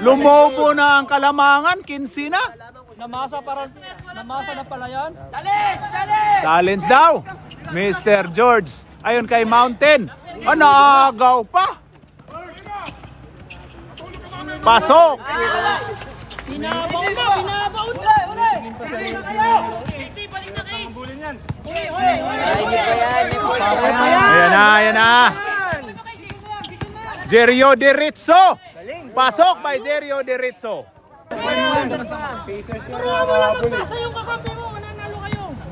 Lumobo na ang Kalamangan, 15 na. Namasa na pala yan. Challenge daw. Mr. George. Ayun kay Mountain. Naagaw pa. Pasok. Ayan na. Jerio Deritzo. Pasok by Jerio Deritzo.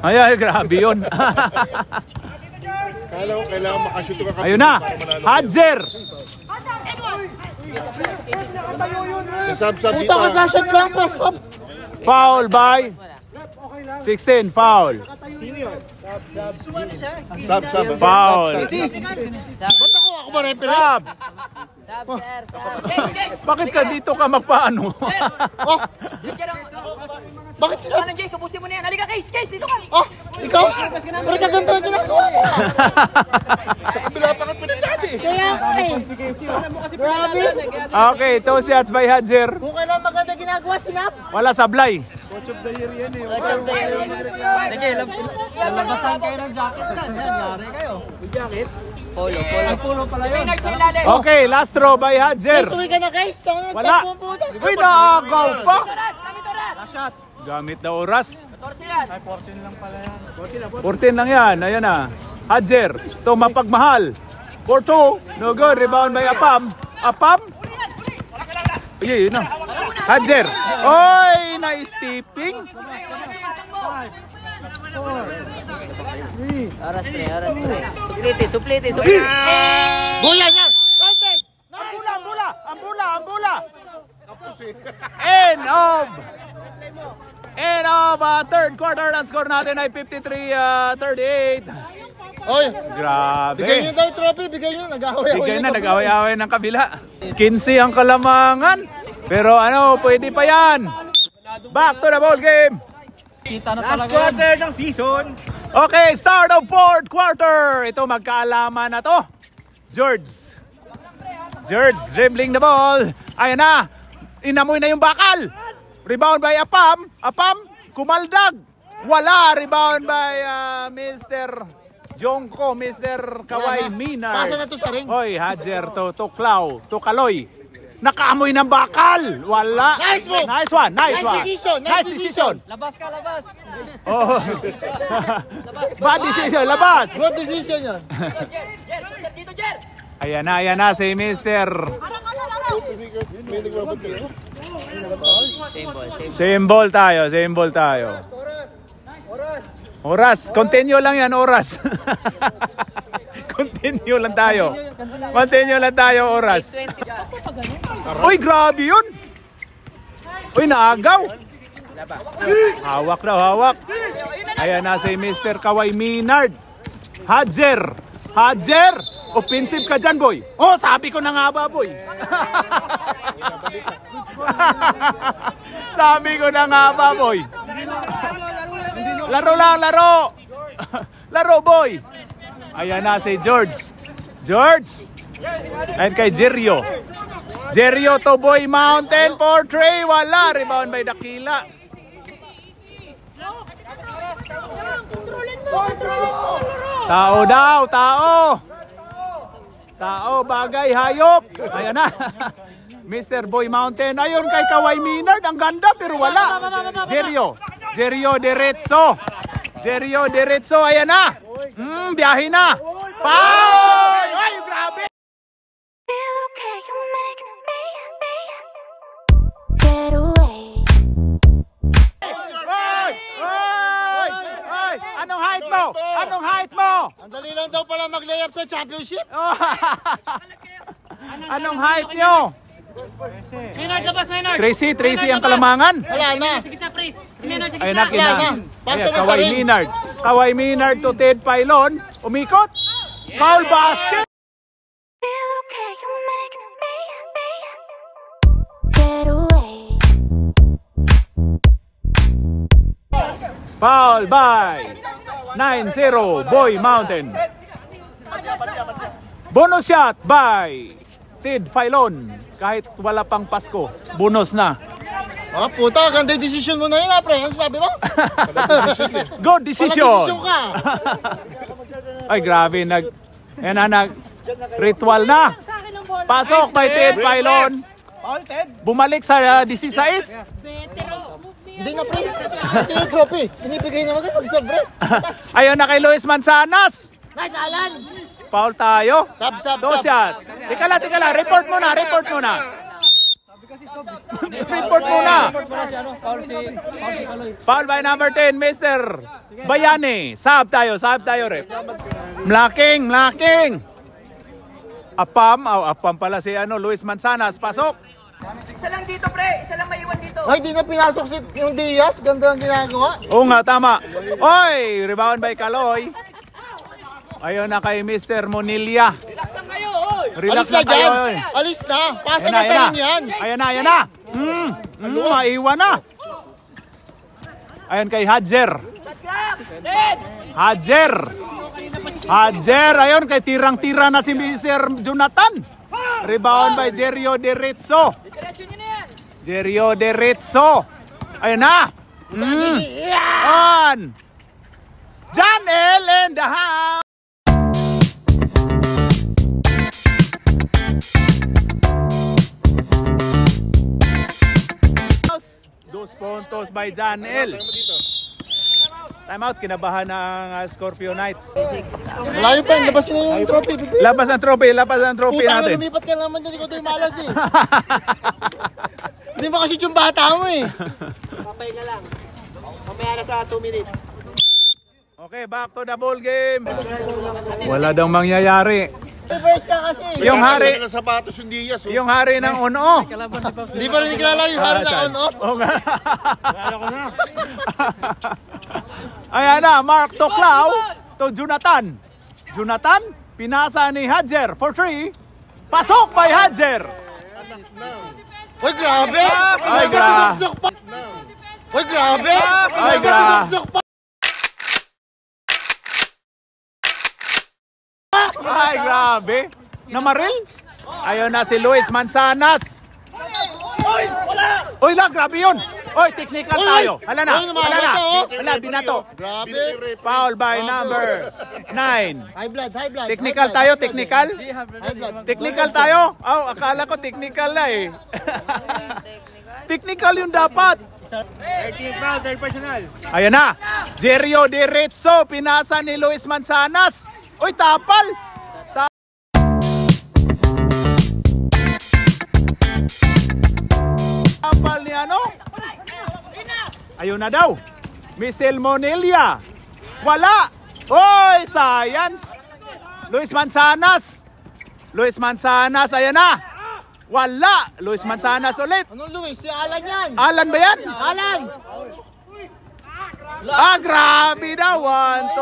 Ay, grabe yun. Kailangan makashoot ka. Ayun na. Hajer. Punta ka sa shot lang, pasok. Foul by 16. Foul. Foul. Ba't ako ba referee? Sab. Bakit ka dito ka magpaano? Oh, bakit sila? Ano, Jace? Ubusin mo na yan. Halika, Case! Dito ka! Oh, ikaw? Pero kaganda ang ginagawa mo. Sa kabila pa ka pinagdadi. Kaya grabe. Okay, 2 shots by Hajer. Kung kailan maganda ginagawa, sinap. Wala sablay. Sige, lalabasan kayo ng jacket na. Yan, yari kayo. Jacket? Polo. Ang polo pala yun. Okay, last throw by Hajer. Suwi ka na, guys. Wala. Uy, naagaw pa. Gamit na oras. 14 yan. 14 lang yan. Ayan na. Hajer. Ito mapagmahal. 4-2. No good. Rebound by Apam. Apam. Ay, yun na. Hajer. Oy, na-stepping. Oras pre. Supliti. Buya niya. Ang bula. End of third quarter. Ang score natin ay 53-38. Oy, Grabe. bigay niyo daw yung trophy. Bigay niyo. Nag-away-away ng kabila. 15 ang Kalamangan. Pero pwede pa yan. Back to the ball game. Kita na Last talaga. quarter ng season. Okay, start of fourth quarter. Ito, magkaalaman na to. George. George dribbling the ball. Ayan na. Inamoy na yung bakal. Rebound by Apam. Apam, kumaldag. Wala. Rebound by Mr. Jongko, Mr. Kawai Minar. Pasa na to sa ring. Hoy, Hadjer to Clau, to Kaloy. Nakaamoy ng bakal. Wala. Nice move. Nice one. Nice one. decision. Nice decision. Labas ka, labas. Oh. Bad decision. Labas. Good decision yun. Ayan na si Mr. Same ball tayo. Oras. Continue lang yan, oras. Continue lang tayo, oras. Uy, grabe yun. Uy, naagaw. Hawak daw, hawak. Ayan na si Mr. Kawai Minard. Hadjer. Offensive ka dyan, boy. Oh, sabi ko na nga ba, boy. Sabi ko na nga ba, boy. Laro lang, laro. Laro, boy. Ayan na si George. Ayan kay Jerio to Boy Mountain for 3. Wala. Rebound by Dakila. Tao daw, tao, bagay, hayop. Ayan na. Mr. Boy Mountain. Ayun kay Kawai Minard. Ang ganda pero wala. Jerio Diretso. Ayan na. Biyahe na. Foul! Ay, grabe. Get away. Oy! Anong height mo? Ang dali lang daw pala mag-layup sa championship. Anong height nyo? Maynard, labas, Maynard. Tracy ang kalamangan. Wala na. Sige na, pre. Si Maynard, sige Ayun na. na, Pasa na sa ring. Kawai Minard to Ted Pailon. Umikot. Foul basket. Get away. Foul by 9-0 Boy Mountain. Bonus shot by Ted Pailon. Kahit wala pang Pasko, bonus na. Ah, puta, ganda yung decision mo na yun, pre. Ano sabi mo? Good decision. Decision ka. Ay, grabe. Ritual na. Pasok by Ted Pailon. Bumalik sa 16. Hindi na, pre. Hindi na trophy. Pinibigay naman kayo mag-sobre. Ayun na kay Luis Manzanas. Nice, Alan. Foul tayo. Sub. 2 shots. Teka lang. Report muna. Report muna si Kaloy. Foul by number 10, Mr. Bayani. Sub tayo, rep. Mlaking. Apam pala si Luis Manzanas. Pasok. Isa lang dito, pre. Isa lang maiwan dito. Ay, di na pinasok si yung Diaz. Ganda ang ginagawa. Oo nga, tama. Oy, rebound by Kaloy. Ayun na kay Mr. Monilla. Relax lang kayo, oy. Relax Alis na lang kayo. dyan. Alis na. Pasa na sa ring yan. Ayan na. Maiwan na. Ayan kay Hadjer. Ayun kay tirang-tira na si Mr. Jonathan. Rebound by Jerio Diretso. Ayan na. On. John L. and the house. Dos puntos by John L. Time out, kinabahan ng Scorpio Knights. Malayo pa, labas na yung trophy. Labas ang trophy Puta, natin. lumipat ka naman dyan, ikaw tayo malas eh. Hindi makashoot yung bata mo eh. Papahinga lang. Mamaya na sa 2 minutes. Okay, back to the ball game. Wala daw mangyayari. Reverse ka kasi. Yung hari, Ng sapatos yung Diaz. yung hari ng ono. Hindi pa rin kilala yung hari na on-off. Oo nga. Ayan na, Mark Toclao to Jonathan. Pinasa ni Hadjer for 3. Pasok by Hadjer. Uy, grabe! Ay, grabe. Sinusok pa! Uy, grabe! Ay, grabe. Sinusok pa! Ay, grabe. Namaril? Ayun na si Luis Manzanas. Uy, grabe yun. Uy, technical tayo. Hala na. Hala, binato. Grabe. Foul by number 9. High blood. Technical tayo, technical? High blood. Technical tayo? Oh, akala ko technical na eh. Technical yung dapat. 13 foul, third personal. Ayan na. Jerio Diretso, pinasa ni Luis Manzanas. Uy, tapal. Tapal ni ano? Ayun na daw. Mr. Monelia. Wala. Oy, science. Luis Manzanas. Ayan na. Wala. Luis Manzanas ulit. Anong Luis? Si Alan yan. Alan ba yan? Alan. Grabe daw. 1,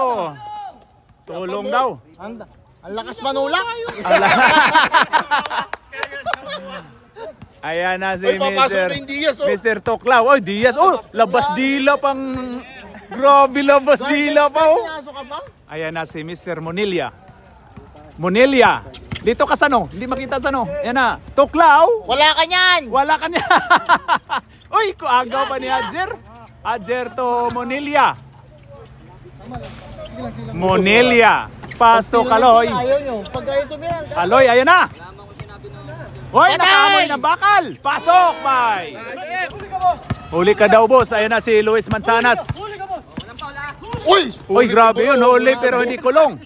2. Tulong daw. Ang lakas manulak. Ayan na si Oy, papasok na yung Diaz, oh. Mr. Toklaw. Oy, Diaz. Oh, labas dila pang... Grabe, labas dila pa. Oh. Pinasok ka ba? Ayan na si Mr. Monelia. Dito ka sa no? Hindi makita sa no? Ayan na. Toklaw. Wala ka niyan. Wala ka niya. Uy, kuagaw pa ni Adjer. Adjer to Monelia. Pasto Kaloy. Ayaw nyo. Pag kayo tumira. Kaloy, ayan na. Hoy, nakamoy ng bakal. Pasok, bay. Huli ka daw, boss. Ayan na si Luis Manzanas. Uy, grabe yun. Huli pero hindi kulong.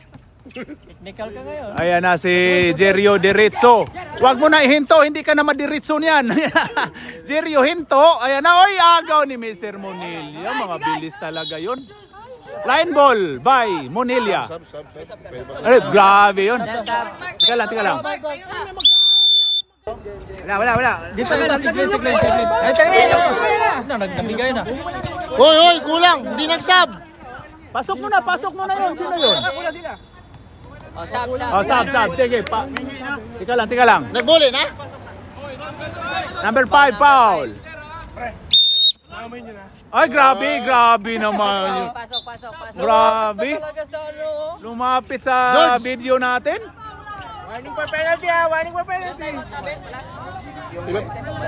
Technical ka ngayon. Ayan na si Jerio Diretso. Huwag mo na ihinto. Hindi ka na madiretso niyan. Jerio hinto. Ayan na. Oy, agaw ni Mr. Monelia. Mga bilis talaga yun. Line ball by Monelia. Ay, grabe yun. Tika lang. Wala. Dito ka si Glenn. Ay, tayo. Nagbigay na. Hoy, kulang. Hindi nagsab. Pasok mo na yun. Sino yun? Sab. Sige, Tika lang. Nagbuli na? Number 5, foul. Ay, grabe naman. Pasok. Grabe. Lumapit sa video natin. Warning for penalty.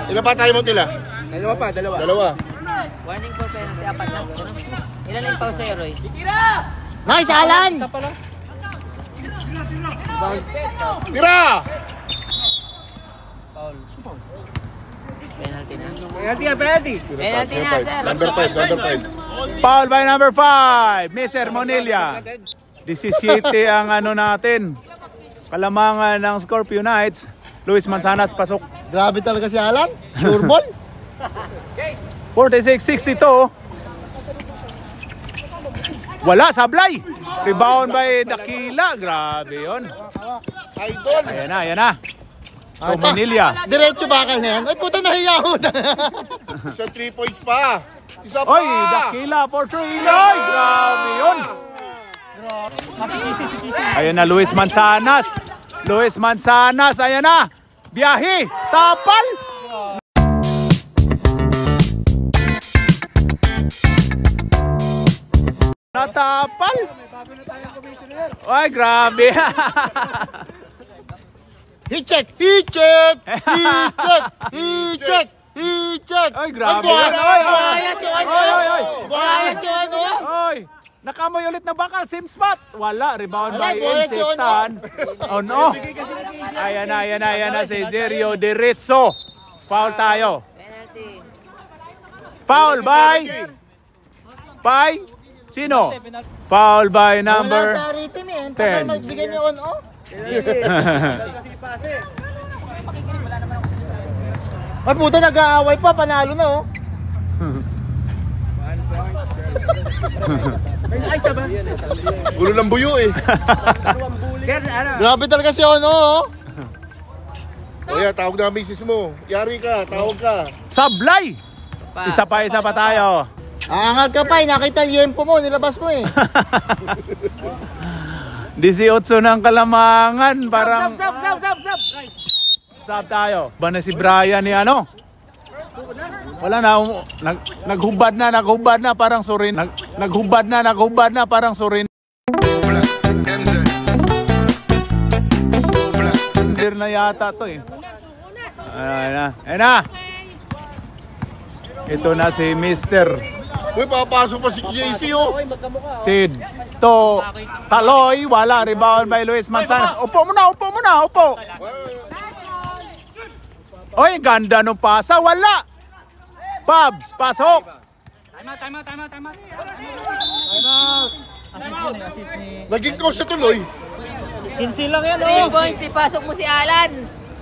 Ilan pa tayo mo nila? Dalawa. Warning for penalty, 4 na. Ilan lang yung pause sa'yo, Roy? Nice, Alan. Tira! Penalty. Penalty na, sir. Number 5. Foul by number 5, Mr. Monelia. 17 ang ano natin. Kalamangan ng Scorpio Knights. Luis Manzanas pasok. Grabe talaga si Alan. Pure ball. 46-62. Wala, sablay. Rebound by Dakila. Grabe yun. Idol. Ayan na. So, Monelia. Diretso bakal na yan. Ay, puta, nahiya ako. Isa 3 points pa. Isa pa. Oy, Dakila for 3. Ay, grabe yun. Ayan na, Luis Manzanas. Ayan na. Biyahe. Tapal. Natapal. Ay, grabe. He check. Ay, grabe. Oy. Nakamoy ulit na bakal, same spot. Wala, rebound by MC Tan. Oh no. Ayan na si Jerio Diretso. Foul tayo. Penalty. Foul by sino? Foul by number Wala sa rhythm eh. 10. Magbigay niya on-off. Ay, puta, nag-aaway pa. Panalo na, oh. Gulo ng buyo eh. Grabe talaga si Ono, oh. O yan, tawag na ang misis mo. Yari ka, tawag ka. Sablay. Isa pa tayo. Aangal ka pa, nakita liempo mo, nilabas mo eh. 18 ng Kalamangan, parang sab tayo. Ba na si Brian ni ano? Wala na, naghubad na parang surin. Naghubad na parang surin. Na yata to eh. Ayan na. Ayan na. Ito na si Mr. Uy, papasok pa si JC, oh. Tid. To. Taloy. Wala. Rebound by Luis Manzanas. Upo muna. Upo muna. Upo. Oy, ganda nung pasa. Wala. Pabs. Pasok. Time out. Assist ni... Naging coach na tuloy. Insil lang yan, 3 points, ipasok mo si Alan.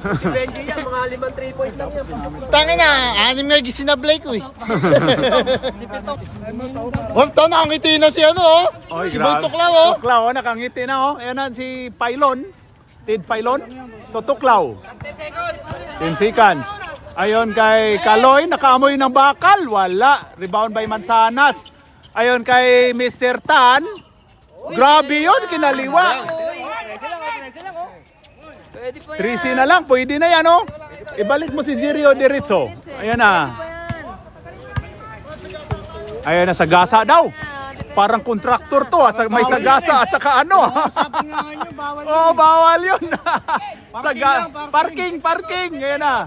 Si Benji yan, mga 5 3 point lang yan. Tangin na, 6 nga gisinablay ko eh. Oh, ito nakangiti na si ano oh. Oy, Si Boy Tuklaw oh. Tuklaw, oh, nakangiti na oh. Ayan na si Pylon. Tid Pylon. Tutuklaw. 10 seconds. Ayon kay Kaloy, nakaamoy ng bakal. Wala. Rebound by Manzanas. Ayon kay Mr. Tan. Grabe yun, kinaliwa. Pwede pa yan. 3C na lang, pwede na yan oh. Ibalik mo si Jirio Diritso. Ayan na. Ayan na, sagasa daw. Parang kontraktor to, may sagasa at saka ano. Oh, bawal yun. Parking. Ayan na.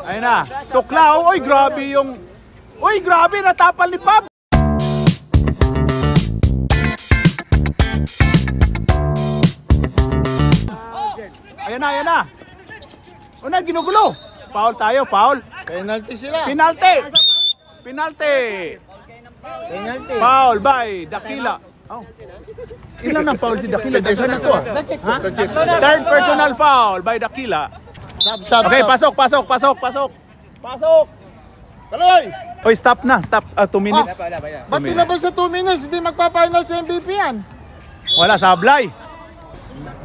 Ayan na. Tuklaw. Oy, grabe yung... Oy, grabe, natapal ni Pab. Ayan na. Una, ginugulo. Foul tayo, foul. Penalty sila. Penalty. Penalty. Foul by Dakila. Oh. Ilan ang foul si Dakila? Daghan na to ah. Ha? Third personal foul by Dakila. Sab. Okay, pasok. Kaloy! Oy, stop na. 2 minutes. Ba't tinabal sa 2 minutes? Hindi magpa-final sa MVP yan. Wala, sablay.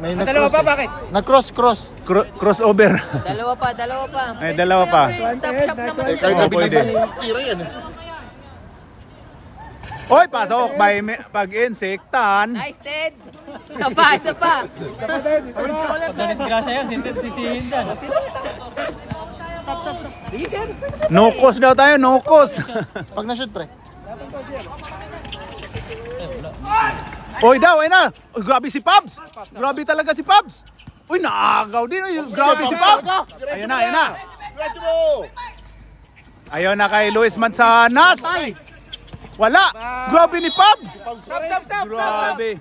May nag-cross bakit? Nag-cross. Crossover. Dalawa pa. Ay, dalawa pa. Stop shop naman. Kahit Oh, na pwede. tira yan eh. Oy, pasok. Pag-insektan. Nice, Ted. Isa pa. Pag na-disgrasya yan, sintin sisihin dyan. Nokos daw tayo, nokos. Pag na-shoot pre. Oy daw, ayun na. Oy, grabe si Pabs. Grabe talaga si Pabs. Uy, naagaw din. Oy, grabe si Pabs. Ayun na. Diretso mo! Ayun na kay Luis Manzanas. Wala. Grabe ni Pabs. Grabe.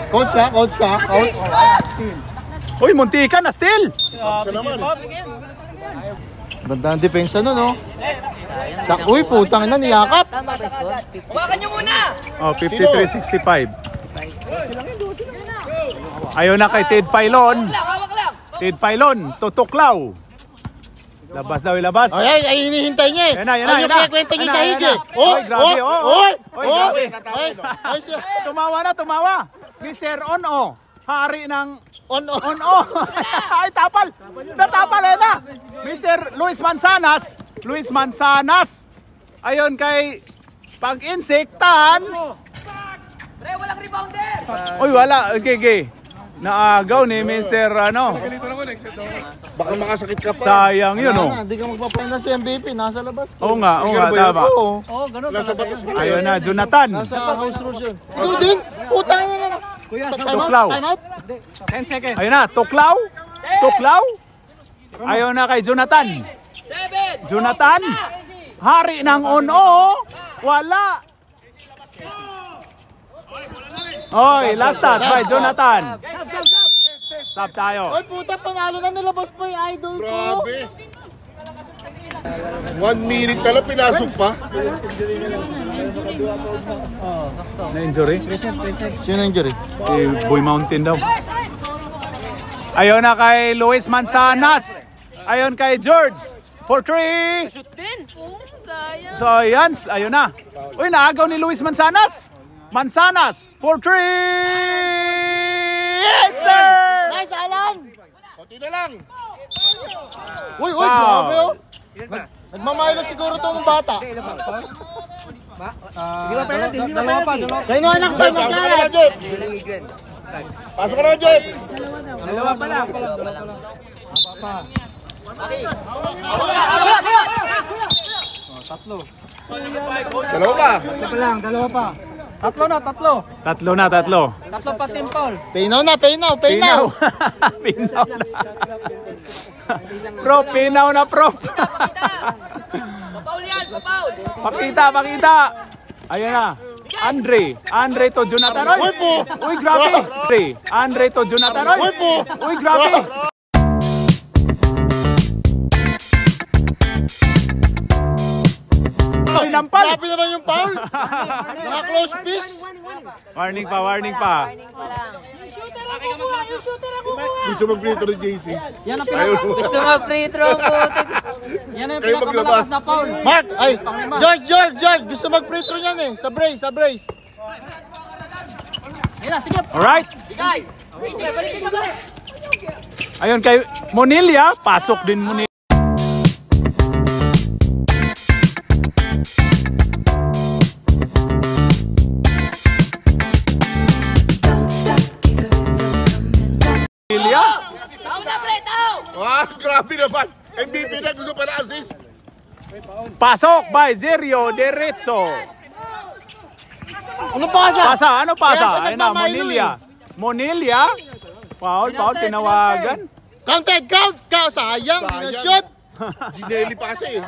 Coach ka. Uy, muntika na still. Siya naman. Ganda ang depensa nun oh. Uy, putang ina, niyakap. Tama ba, Scott? Huwakan nyo muna! Oh, 53-65. Ayun na kay Ted Pylon. Hawak lang! Ted Pylon, tutuklaw. Labas daw, ilabas. Ay, hinihintay niya eh. Yan na. Ano yung kwenta niyo sa hig eh? Oy, grabe. Oy, grabe. Ay, siya. Tumawa. Mr. On-O. Hari ng On. Ay, tapal. Natapal na. Mr. Luis Manzanas. Ayon kay pag-insektan. Pre, walang rebounder! Uy, wala. Okay. Naagaw ni Mr. ano. Baka makasakit ka pa. Sayang yun oh. Hindi ka magpa-final sa MVP, nasa labas. Oo nga, tama. Oo. Ganun Nasa batas mo Ayun na, Jonathan. Nasa house rules yun. Ito din, putang ina na. Tuklaw. Time out. 10 seconds. Ayun na, Tuklaw. Ayun na kay Jonathan. 7! Jonathan. Hari ng on-o. Wala. Oy, last shot by Jonathan. Sab tayo. Oy, puta, panalo na, nilabas pa yung idol ko. Grabe. 1 minute na lang, pinasok pa. Na-injury? Sino injury? Si Boy Mountain daw. Ayun na kay Luis Manzanas. Ayun kay George. For 3. Shoot din! Sayang! So, ayan. Ayun na. Uy, naagaw ni Luis Manzanas. For 3. Yes, sir! Nice, Alan! Konti na lang. Uy, Wow. grabe oh. Nagmamahilo siguro tong bata. Dalawa pa. Kayo na anak tayo Pasok ka na, magkalat. Jeff. Pasok ka na, Jeff. Dalawa pa lang. Dalawa pa. Dalawa pa. Tatlo na, tatlo. Tatlo na, tatlo. Tatlo pa team foul. Pinaw na, pinaw. Pinaw na. Prop, pinaw na, prop. Papaul yan, papaul. Pakita. Ayan na. Andre to Jonathan. Uy, grabe. Andre to Jonathan. Uy, grabe. Nampal. Grabe naman yung foul. Naka-close piece. Warning pa. Warning pa lang. Gusto mag-free throw ni JC. Yan ang pinaka. Gusto mo free throw po. Yan ang Kayo maglabas. pinakamalakas na foul. Mark, ay, George. Gusto mag-free throw yan eh. Sa brace. Yan na, sige. Alright. Bigay. Balik ka balik. Ayun kay Monilia. Pasok din Monilia. Grabe naman. MVP na gusto pa na assist. Pasok by Zerio Derecho. Ano pasa? Ano pasa? Kaya sa Ayun na, nagmamahilo Monilia. Foul, tinawagan. Counted, count. Sayang, shoot. Ginelli pa kasi.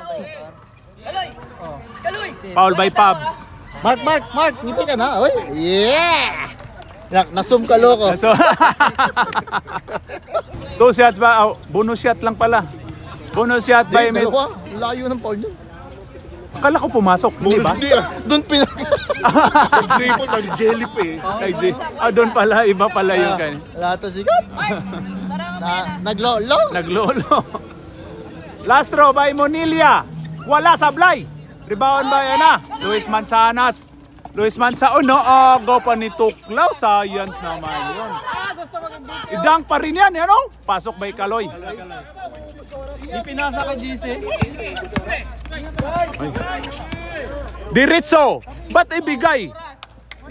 Foul by Pabs. Mark, ngiti ka na. Oy. Yeah! Nasum ka loko. So, 2 shots ba? Oh, bonus shot lang pala. Bonus shot by Miss. Dalawa, layo ng foul niya. Akala ko pumasok, hindi ba? Hindi ah. Doon Nag-dribble, nag-jelly pa eh. Doon pala, iba pala yung kan. Wala to sikat. Naglolo. Naglolo. Last throw by Monilia. Wala sablay. Rebound by Luis Manzanas. Go pa ni Tuklaw. Science naman yun. Idang pa rin yan, Pasok by Kaloy. Di pinasa kay GC. Diretso. Ba't ibigay?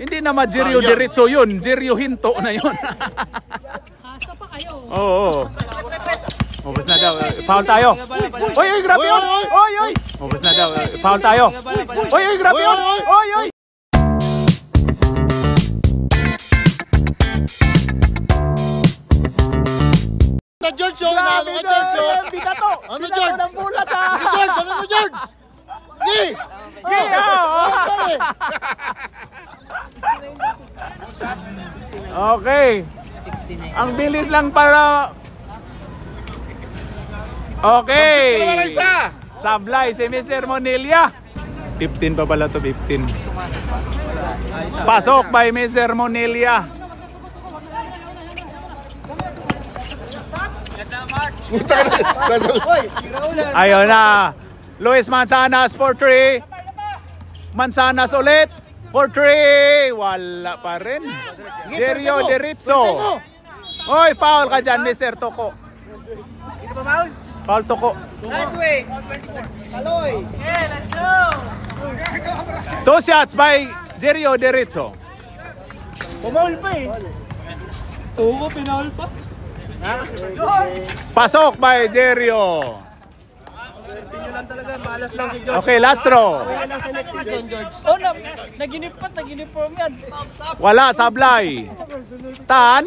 Hindi naman Jerio Diretso yun. Jerio Hinto na yun. Oo. Obos na daw. Foul tayo. Oy, grabe yun. Oy. Obos na daw. Foul tayo. Oy, grabe yun. Oy. George, ano ka George? Ano George? Ano mo George? Okay. Ang bilis lang para. Okay. Sablay si Mr. Monilia. 15 pa pala to, 15. Pasok by Mr. Monilia. Ayun na. Luis Manzanas for 3. Manzanas ulit for 3. Wala pa rin. Jerio Derecho. Oy, foul ka dyan, Mr. Toko. Foul Toko. 2 shots by Jerio Derecho. Pumawal pa eh. Oo, pinawal pa. Pasok by Jerio. Okay, last throw. Oh, nag-uniform yan. Wala, sablay. Tan.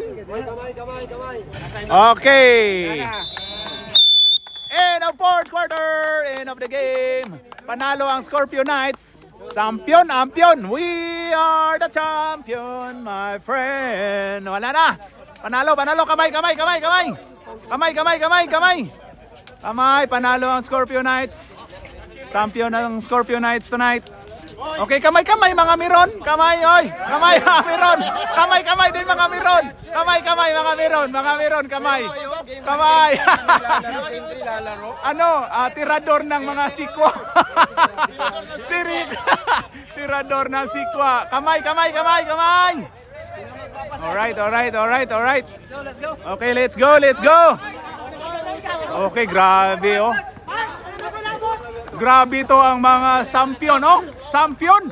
Okay. End of 4th quarter. End of the game. Panalo ang Scorpio Knights. Champion. We are the champion, my friend. Wala na. Panalo. Kamay. Panalo ang Scorpio Knights. Champion ng Scorpio Knights tonight. Okay, kamay mga miron. Kamay mga miron. Kamay din mga miron. Kamay mga miron. Tirador ng mga sikwa. Tirador ng sikwa. Kamay. Alright. Okay, let's go. Okay, grabe Grabe to ang mga champion, Champion.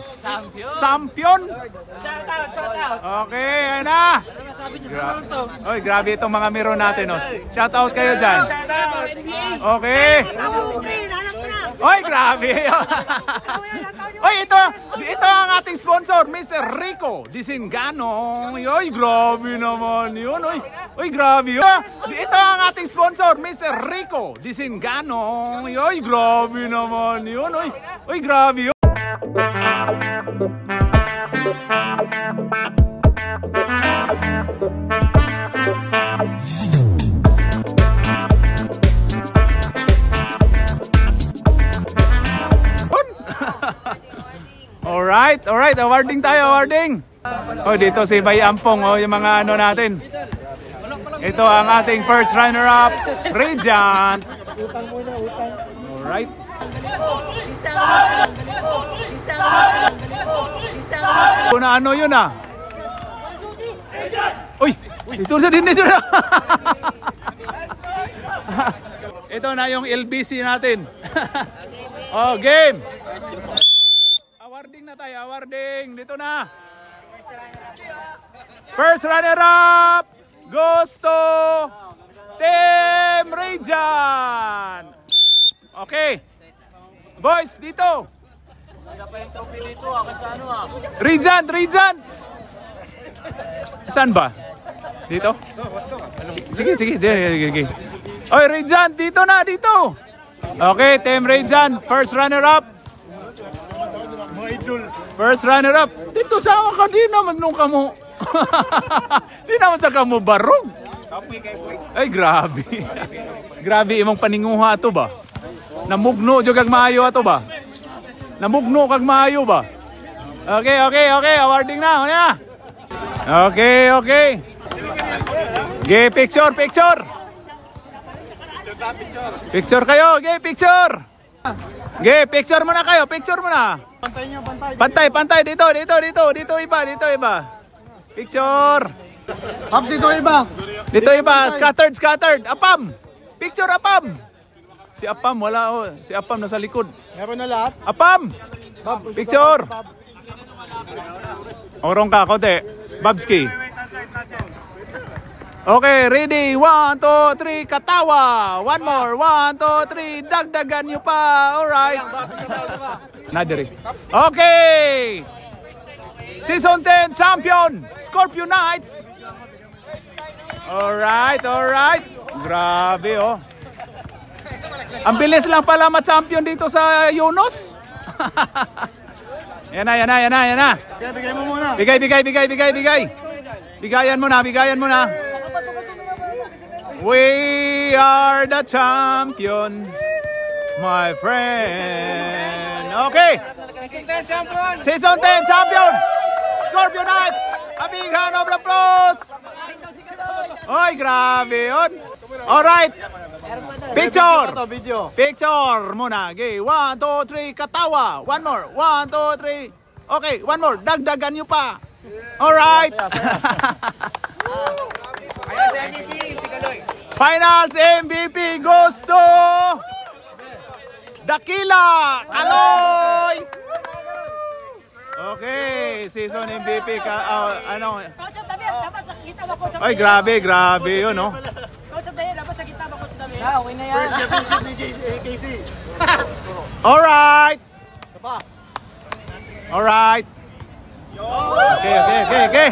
Okay, ayan na. Oy, grabe itong mga miro natin, Shout out kayo dyan. Okay. Oy, grabe. Oy, ito ang ating sponsor, Mr. Rico Disingano. Oy, grabe naman yun. Oy, grabe yun. Ito ang ating sponsor, Mr. Rico Disingano. Oy, grabe naman yun. Oy, grabe yun. Alright, awarding tayo, awarding. Oh, dito si Bay Ampong, oh, yung mga ano natin. Ito ang ating first runner-up, Radiant. Alright. Kung ano yun ah. Uy, ito sa din dito na. Ito na yung LBC natin. Oh, game. Awarding na tayo, awarding. Dito na. First runner-up goes to Team Radiant. Okay. Boys, dito. Radiant. Saan ba? Dito? Sige. Oy, Radiant, dito na, dito. Okay, Team Radiant, first runner-up. First runner-up. Dito sama ka, di naman nung kamo. Di naman sa kamo barog. Ay, grabe. Grabe imong paninguha ato ba? Namugno jud kag maayo ato ba? Namugno kag maayo ba? Okay. Awarding na. Okay. Okay, picture. Picture kayo, picture. Okay, picture muna kayo, Pantay dito iba. Picture. Pop, dito iba. Scattered. Apam. Picture Apam. Si Apam wala oh. Si Apam nasa likod. Meron na lahat. Apam. Picture. Orong ka konti. Babski. Okay, ready? 1, 2, 3, katawa. One more. 1, 2, 3, dagdagan nyo pa. Alright. Nadiri. Okay. Season 10 champion, Scorpio Knights. Alright. Grabe oh. Ang bilis lang pala ma-champion dito sa Yunus. Yan na. Bigay mo muna. Bigay. Bigayan mo na. We are the champion, my friend. Okay. Season 10 champion, Scorpio Knights. A big hand of applause. Oy, grabe yun. Alright. Picture muna. Okay, 1, 2, 3, katawa. One more. 1, 2, 3. Okay, one more. Dagdagan nyo pa. Alright. Finals MVP goes to Dakila Kaloy. Okay, season MVP ka ano? Ay, grabe yun, no? Okay na yan. Alright. Okay.